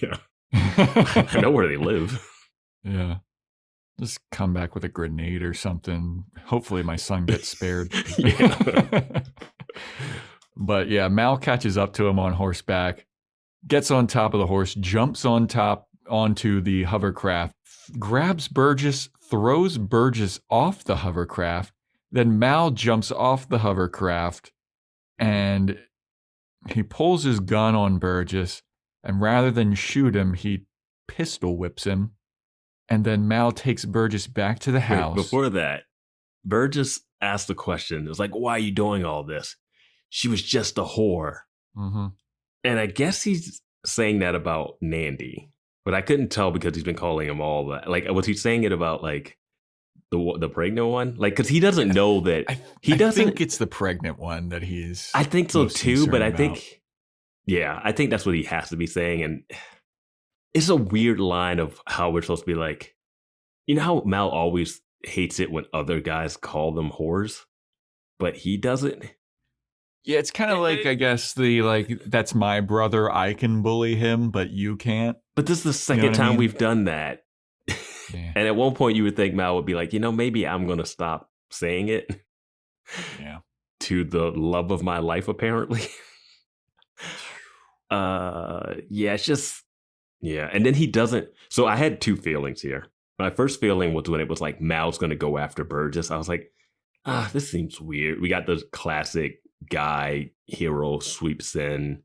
Yeah. I know where they live. Yeah. Just come back with a grenade or something. Hopefully my son gets spared. Yeah. But yeah, Mal catches up to him on horseback, gets on top of the horse, jumps onto the hovercraft, grabs Burgess, throws Burgess off the hovercraft. Then Mal jumps off the hovercraft and he pulls his gun on Burgess. And rather than shoot him, he pistol whips him. And then Mal takes Burgess back to the house. Wait, before that, Burgess asked the question. It was like, why are you doing all this? She was just a whore. Mm-hmm. And I guess he's saying that about Nandy. But I couldn't tell because he's been calling him all that. Like, was he saying it about, like, the pregnant one? Like, because he doesn't know that. I think it's the pregnant one that he's. I think so too, but I think. About. Yeah, I think that's what he has to be saying. And it's a weird line of how we're supposed to be like, you know how Mal always hates it when other guys call them whores, but he doesn't? Yeah, it's kind of like, I guess, that's my brother, I can bully him, but you can't. But this is the second time we've done that. Yeah. And at one point you would think Mal would be like, maybe I'm going to stop saying it. Yeah. To the love of my life, apparently. Yeah, it's just, yeah. And then he doesn't. So I had 2 feelings here. My first feeling was when it was like Mal's going to go after Burgess. I was like, this seems weird. We got the classic guy hero sweeps in,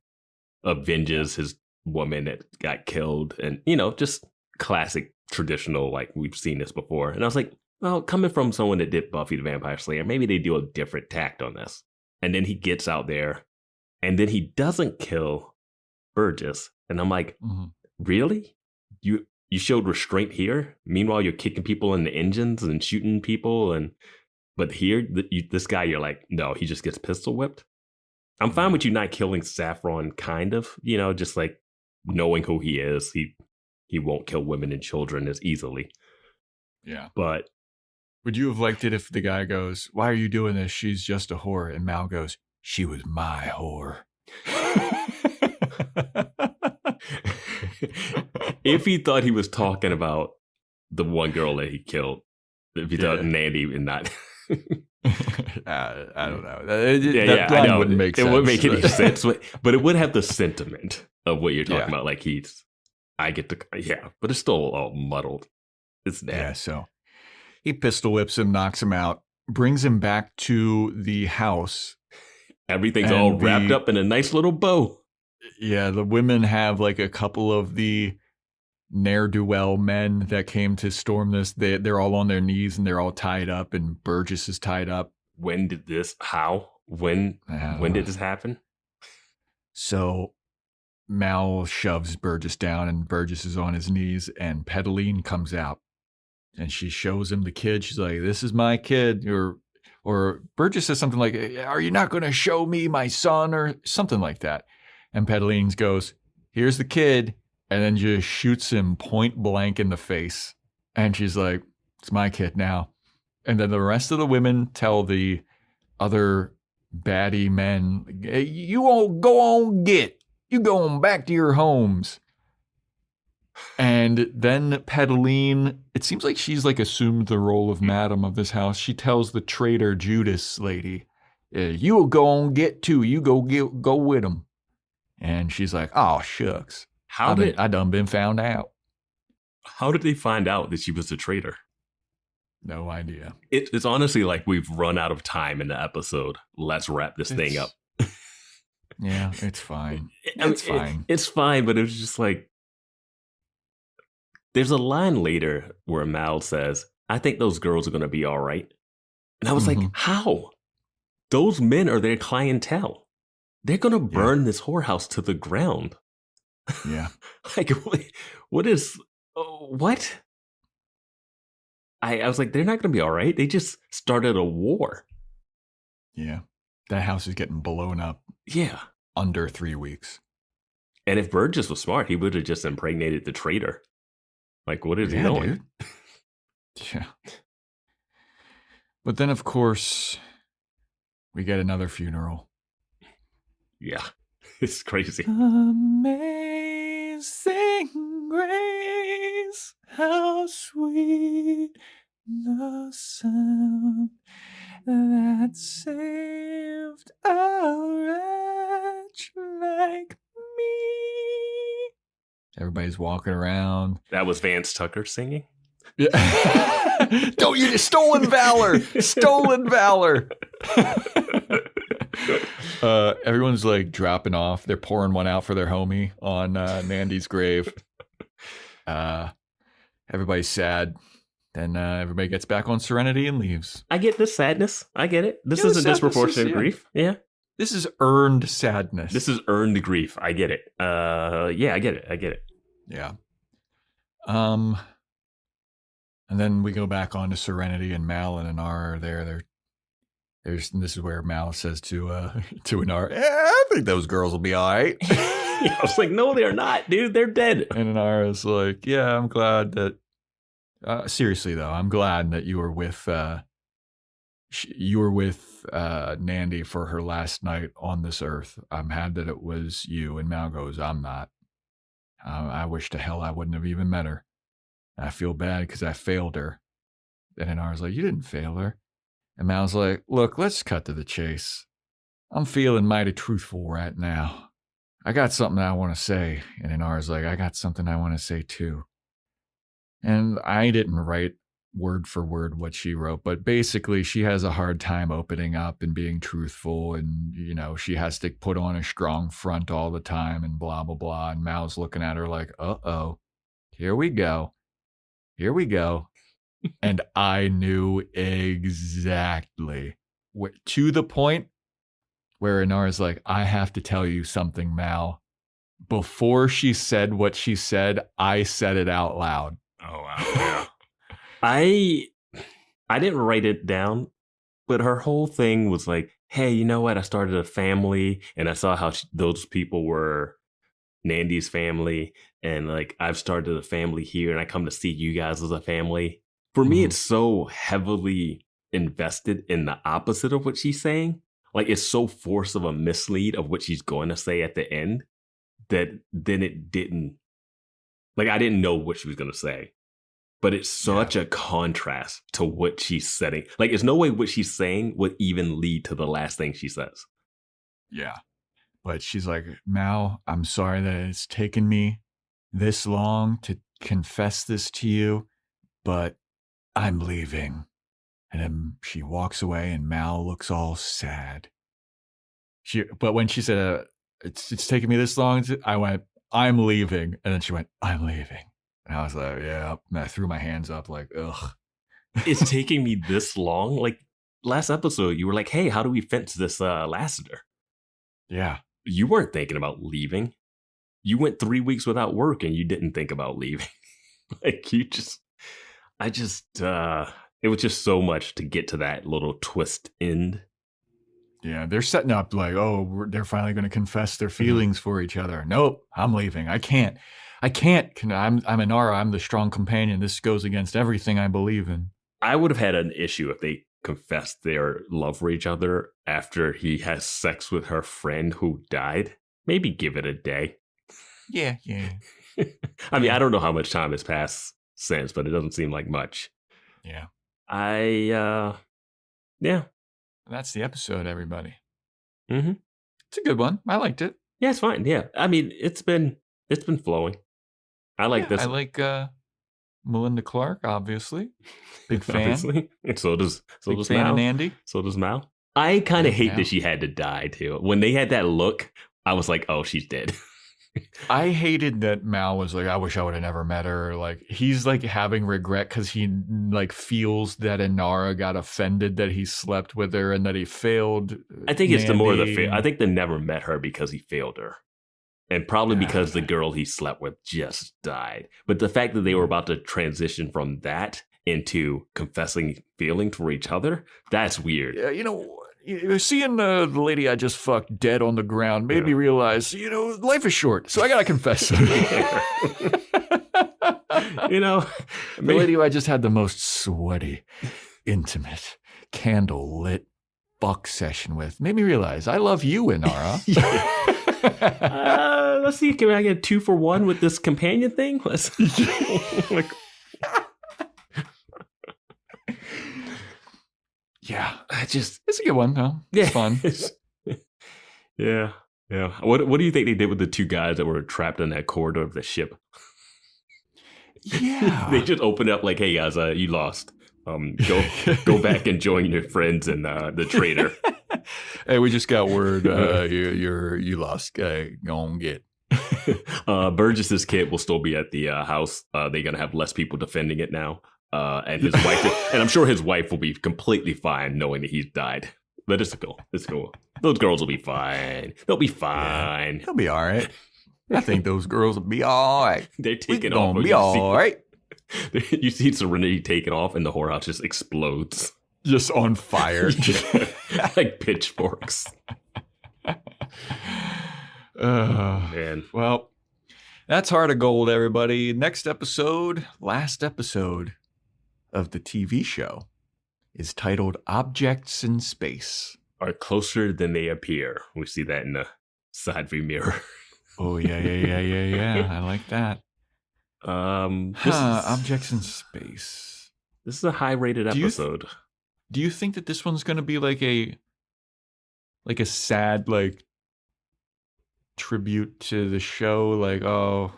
avenges his woman that got killed. And, just classic traditional, like we've seen this before. And I was like, well, coming from someone that did Buffy the Vampire Slayer, maybe they do a different tact on this. And then he gets out there and then he doesn't kill Burgess. And I'm like, really? You showed restraint here? Meanwhile, you're kicking people in the engines and shooting people. But here, this guy, you're like, no, he just gets pistol whipped. I'm fine with you not killing Saffron, kind of, just like knowing who he is. He won't kill women and children as easily. Yeah. But would you have liked it if the guy goes, why are you doing this? She's just a whore. And Mal goes, she was my whore. If he thought he was talking about the one girl that he killed, if he thought Nandy and not I don't know. That line I know. wouldn't make sense. It wouldn't make any sense, but it would have the sentiment of what you're talking about. Like but it's still all muddled. It's nasty. Yeah, so he pistol whips him, knocks him out, brings him back to the house. Everything's all wrapped up in a nice little bow. Yeah, the women have like a couple of the ne'er-do-well men that came to storm this. They're all on their knees and they're all tied up, and Burgess is tied up. When did this? How? When did this happen? So Mal shoves Burgess down, and Burgess is on his knees, and Pedaline comes out, and she shows him the kid. She's like, "This is my kid," or Burgess says something like, "Are you not going to show me my son?" or something like that. And Pedaline goes, "Here's the kid," and then just shoots him point blank in the face. And she's like, "It's my kid now." And then the rest of the women tell the other baddie men, "Hey, you all go on, you go on back to your homes." And then Pedaline, it seems like she's like assumed the role of madam of this house. She tells the traitor Judas lady, "You'll go on too. You go with him." And she's like, "Oh, shucks. I done been found out." How did they find out that she was a traitor? No idea. It's honestly like we've run out of time in the episode. Let's wrap this thing up. Yeah, it's fine. It's fine. It's fine, but it was just like, there's a line later where Mal says, "I think those girls are going to be all right." And I was like, how? Those men are their clientele. They're going to burn this whorehouse to the ground. Yeah. Like, what? I was like, they're not going to be all right. They just started a war. Yeah. That house is getting blown up. Yeah. Under 3 weeks. And if Burgess was smart, he would have just impregnated the traitor. Like, what is he doing? Dude. Yeah. But then, of course, we get another funeral. Yeah. It's crazy. Amazing grace, how sweet the sound that saved a wretch like me. Everybody's walking around. That was Vance Tucker singing? Yeah. Don't you stolen valor. Stolen valor. Everyone's like dropping off. They're pouring one out for their homie on Nandy's grave. Everybody's sad. Then everybody gets back on Serenity and leaves. I get this sadness. I get it. This is a disproportionate grief. Yeah. This is earned sadness. This is earned grief. I get it. Yeah, I get it. Yeah. And then we go back on to Serenity, and Mal and Inara are there. This is where Mal says to Inara, "I think those girls will be all right." I was like, "No, they're not, dude. They're dead." And Inara's like, "Yeah, I'm glad that. Seriously though, I'm glad that you were with Nandy for her last night on this earth. I'm glad that it was you." And Mal goes, "I'm not. I wish to hell I wouldn't have even met her. I feel bad because I failed her." And Inara's like, "You didn't fail her." And Mal's like, "Look, let's cut to the chase. I'm feeling mighty truthful right now. I got something I want to say." And Inara's like, "I got something I want to say too." And I didn't write word for word what she wrote, but basically she has a hard time opening up and being truthful. And, you know, she has to put on a strong front all the time and blah, blah, blah. And Mal's looking at her like, uh-oh, here we go. And I knew exactly to the point where Inara's like, "I have to tell you something, Mal." Before she said what she said, I said it out loud. Oh, wow. Yeah. I didn't write it down, but her whole thing was like, "Hey, you know what? I started a family and I saw how those people were Nandy's family. And like, I've started a family here and I come to see you guys as a family." For me, it's so heavily invested in the opposite of what she's saying. Like, it's so force of a mislead of what she's going to say at the end that then it didn't, like, I didn't know what she was going to say. But it's such a contrast to what she's setting. Like, there's no way what she's saying would even lead to the last thing she says. Yeah. But she's like, Mal, I'm sorry that it's taken me this long to confess this to you, but I'm leaving. And then she walks away and Mal looks all sad. But when she said, it's taken me this long, I went, I'm leaving. And then she went, I'm leaving. And I was like, yeah. And I threw my hands up like, ugh. It's taking me this long. Like last episode, you were like, hey, how do we fence this Lassiter? Yeah. You weren't thinking about leaving. You went 3 weeks without work and you didn't think about leaving. Like it was just so much to get to that little twist end. Yeah, they're setting up like, oh, they're finally going to confess their feelings for each other. Nope, I'm leaving. I can't. I'm Inara. I'm the strong companion. This goes against everything I believe in. I would have had an issue if they confessed their love for each other after he has sex with her friend who died. Maybe give it a day. Yeah. I mean, I don't know how much time has passed since, but it doesn't seem like much. Yeah. Yeah. That's the episode, everybody. Mm-hmm. It's a good one. I liked it. Yeah, it's fine. Yeah. I mean, it's been flowing. I like this. I like Melinda Clark, obviously. Big fan. Obviously. And so does fan Mal. and Andy. So does Mal. I kind of hate Mal. that she had to die too. When they had that look, I was like, oh, she's dead. I hated that Mal was like, I wish I would have never met her. Like, he's like having regret because he like feels that Inara got offended that he slept with her and that he failed. I think it's the more the I think they never met her because he failed her. And probably because the girl he slept with just died. But the fact that they were about to transition from that into confessing feeling for each other, that's weird. Yeah, seeing the lady I just fucked dead on the ground made me realize, life is short, so I gotta confess. The lady who I just had the most sweaty, intimate, candle-lit fuck session with made me realize I love you, Inara. Let's see, can I get 2 for 1 with this companion thing? Yeah, it's a good one, though. Yeah. It's fun. Yeah. What do you think they did with the 2 guys that were trapped in that corridor of the ship? Yeah. They just opened up like, hey guys, you lost. Go back and join your friends and the traitor. Hey, we just got word you lost. Go on get. Burgess's kid will still be at the house. They're gonna have less people defending it now. And his wife, and I'm sure his wife will be completely fine knowing that he's died. But it's cool. It's cool. Those girls will be fine. They'll be fine. They'll be all right. I think those girls will be all right. They're taking off. Be all right. You see Serenity taking off, and the whorehouse just explodes, just on fire, like pitchforks. Man. Well, that's Heart of Gold, everybody. Next episode, last episode of the TV show, is titled Objects in Space. Are closer than they appear. We see that in the side view mirror. Oh, yeah. I like that. Objects in Space. This is a high-rated episode. Do you think that this one's going to be like a sad, like, tribute to the show? Like, oh,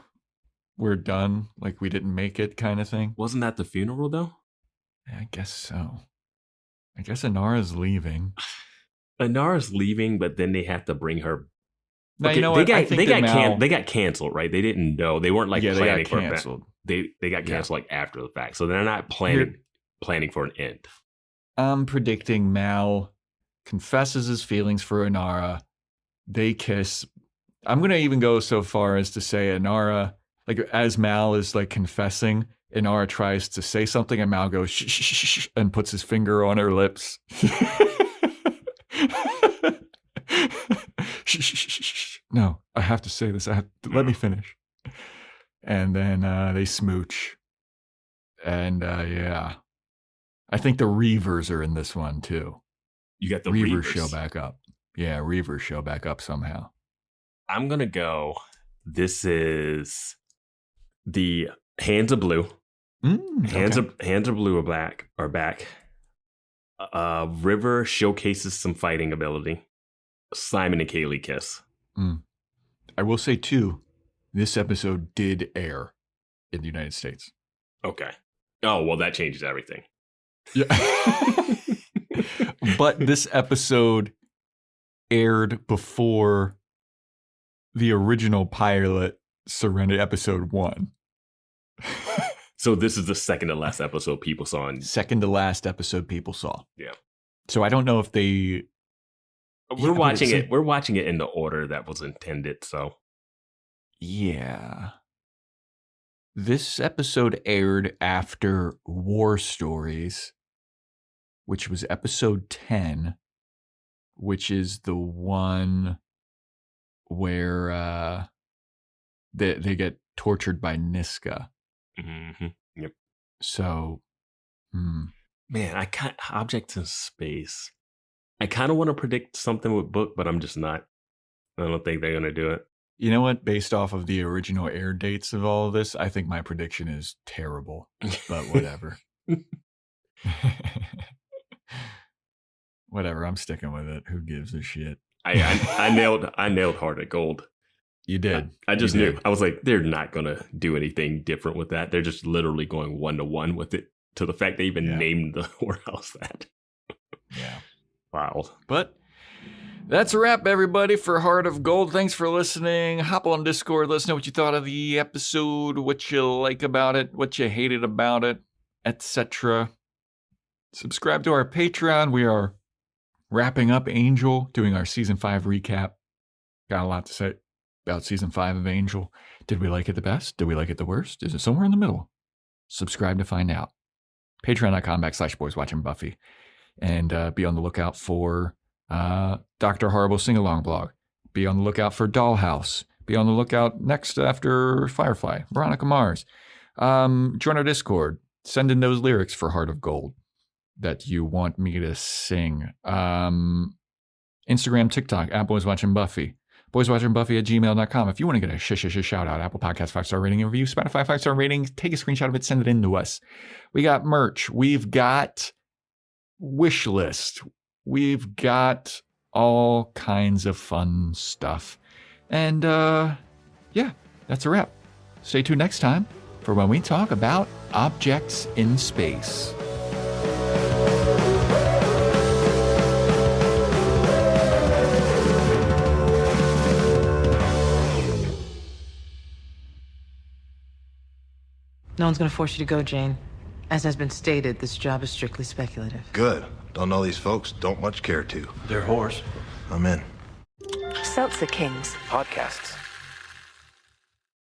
we're done. Like, we didn't make it kind of thing? Wasn't that the funeral, though? I guess so. I guess Inara's leaving. Inara's leaving, but then they have to bring her. Now, okay, you know what? They got canceled, right? They didn't know. They weren't like planning for canceled. They got canceled like after the fact, so they're not planning for an end. I'm predicting Mal confesses his feelings for Inara. They kiss. I'm gonna even go so far as to say Inara, like as Mal is like confessing, Inara tries to say something, and Mal goes shh, shh, shh, shh, and puts his finger on her lips. No, I have to say this. Let me finish. And then they smooch. And I think the Reavers are in this one too. You got the Reavers Reavers show back up. Yeah, Reavers show back up somehow. I'm gonna go. This is the Hands of Blue. Hands are blue are back. River showcases some fighting ability. Simon and Kaylee kiss. I will say, too, this episode did air in the United States. Okay. Oh, well, that changes everything. Yeah. But this episode aired before the original pilot, Serenity episode 1. So this is the second to last episode people saw. Second to last episode people saw. Yeah. So I don't know if they... We're watching it. We're watching it in the order that was intended, so... Yeah. This episode aired after War Stories, which was episode 10, which is the one where they get tortured by Niska. Mm-hmm. Yep. So, man, I can't. Objects in space. I kind of want to predict something with Book, but I'm just not. I don't think they're going to do it. You know what? Based off of the original air dates of all of this, I think my prediction is terrible, but whatever. Whatever, I'm sticking with it. Who gives a shit? I nailed Heart of Gold. You did. I just knew. I was like, they're not going to do anything different with that. They're just literally going 1-to-1 with it, to the fact they even named the warehouse that. Yeah. Wow. But that's a wrap, everybody, for Heart of Gold. Thanks for listening. Hop on Discord. Let us know what you thought of the episode, what you like about it, what you hated about it, etc. Subscribe to our Patreon. We are wrapping up Angel, doing our Season 5 recap. Got a lot to say about Season 5 of Angel. Did we like it the best? Did we like it the worst? Is it somewhere in the middle? Subscribe to find out. Patreon.com/BoysWatchingBuffy. And be on the lookout for Dr. Horrible Sing-Along blog. Be on the lookout for Dollhouse. Be on the lookout next after Firefly, Veronica Mars. Join our Discord. Send in those lyrics for Heart of Gold that you want me to sing. Instagram, TikTok, @BoysWatchingBuffy. BoysWatchingBuffy@gmail.com. If you want to get a shout out, Apple Podcast 5-star rating and review, Spotify 5-star rating, take a screenshot of it, send it in to us. We got merch. We've got wish list. We've got all kinds of fun stuff. And yeah, that's a wrap. Stay tuned next time for when we talk about objects in space. No one's going to force you to go, Jane. As has been stated, this job is strictly speculative. Good. Don't know these folks. Don't much care to. They're whores. I'm in. Seltzer Kings. Podcasts.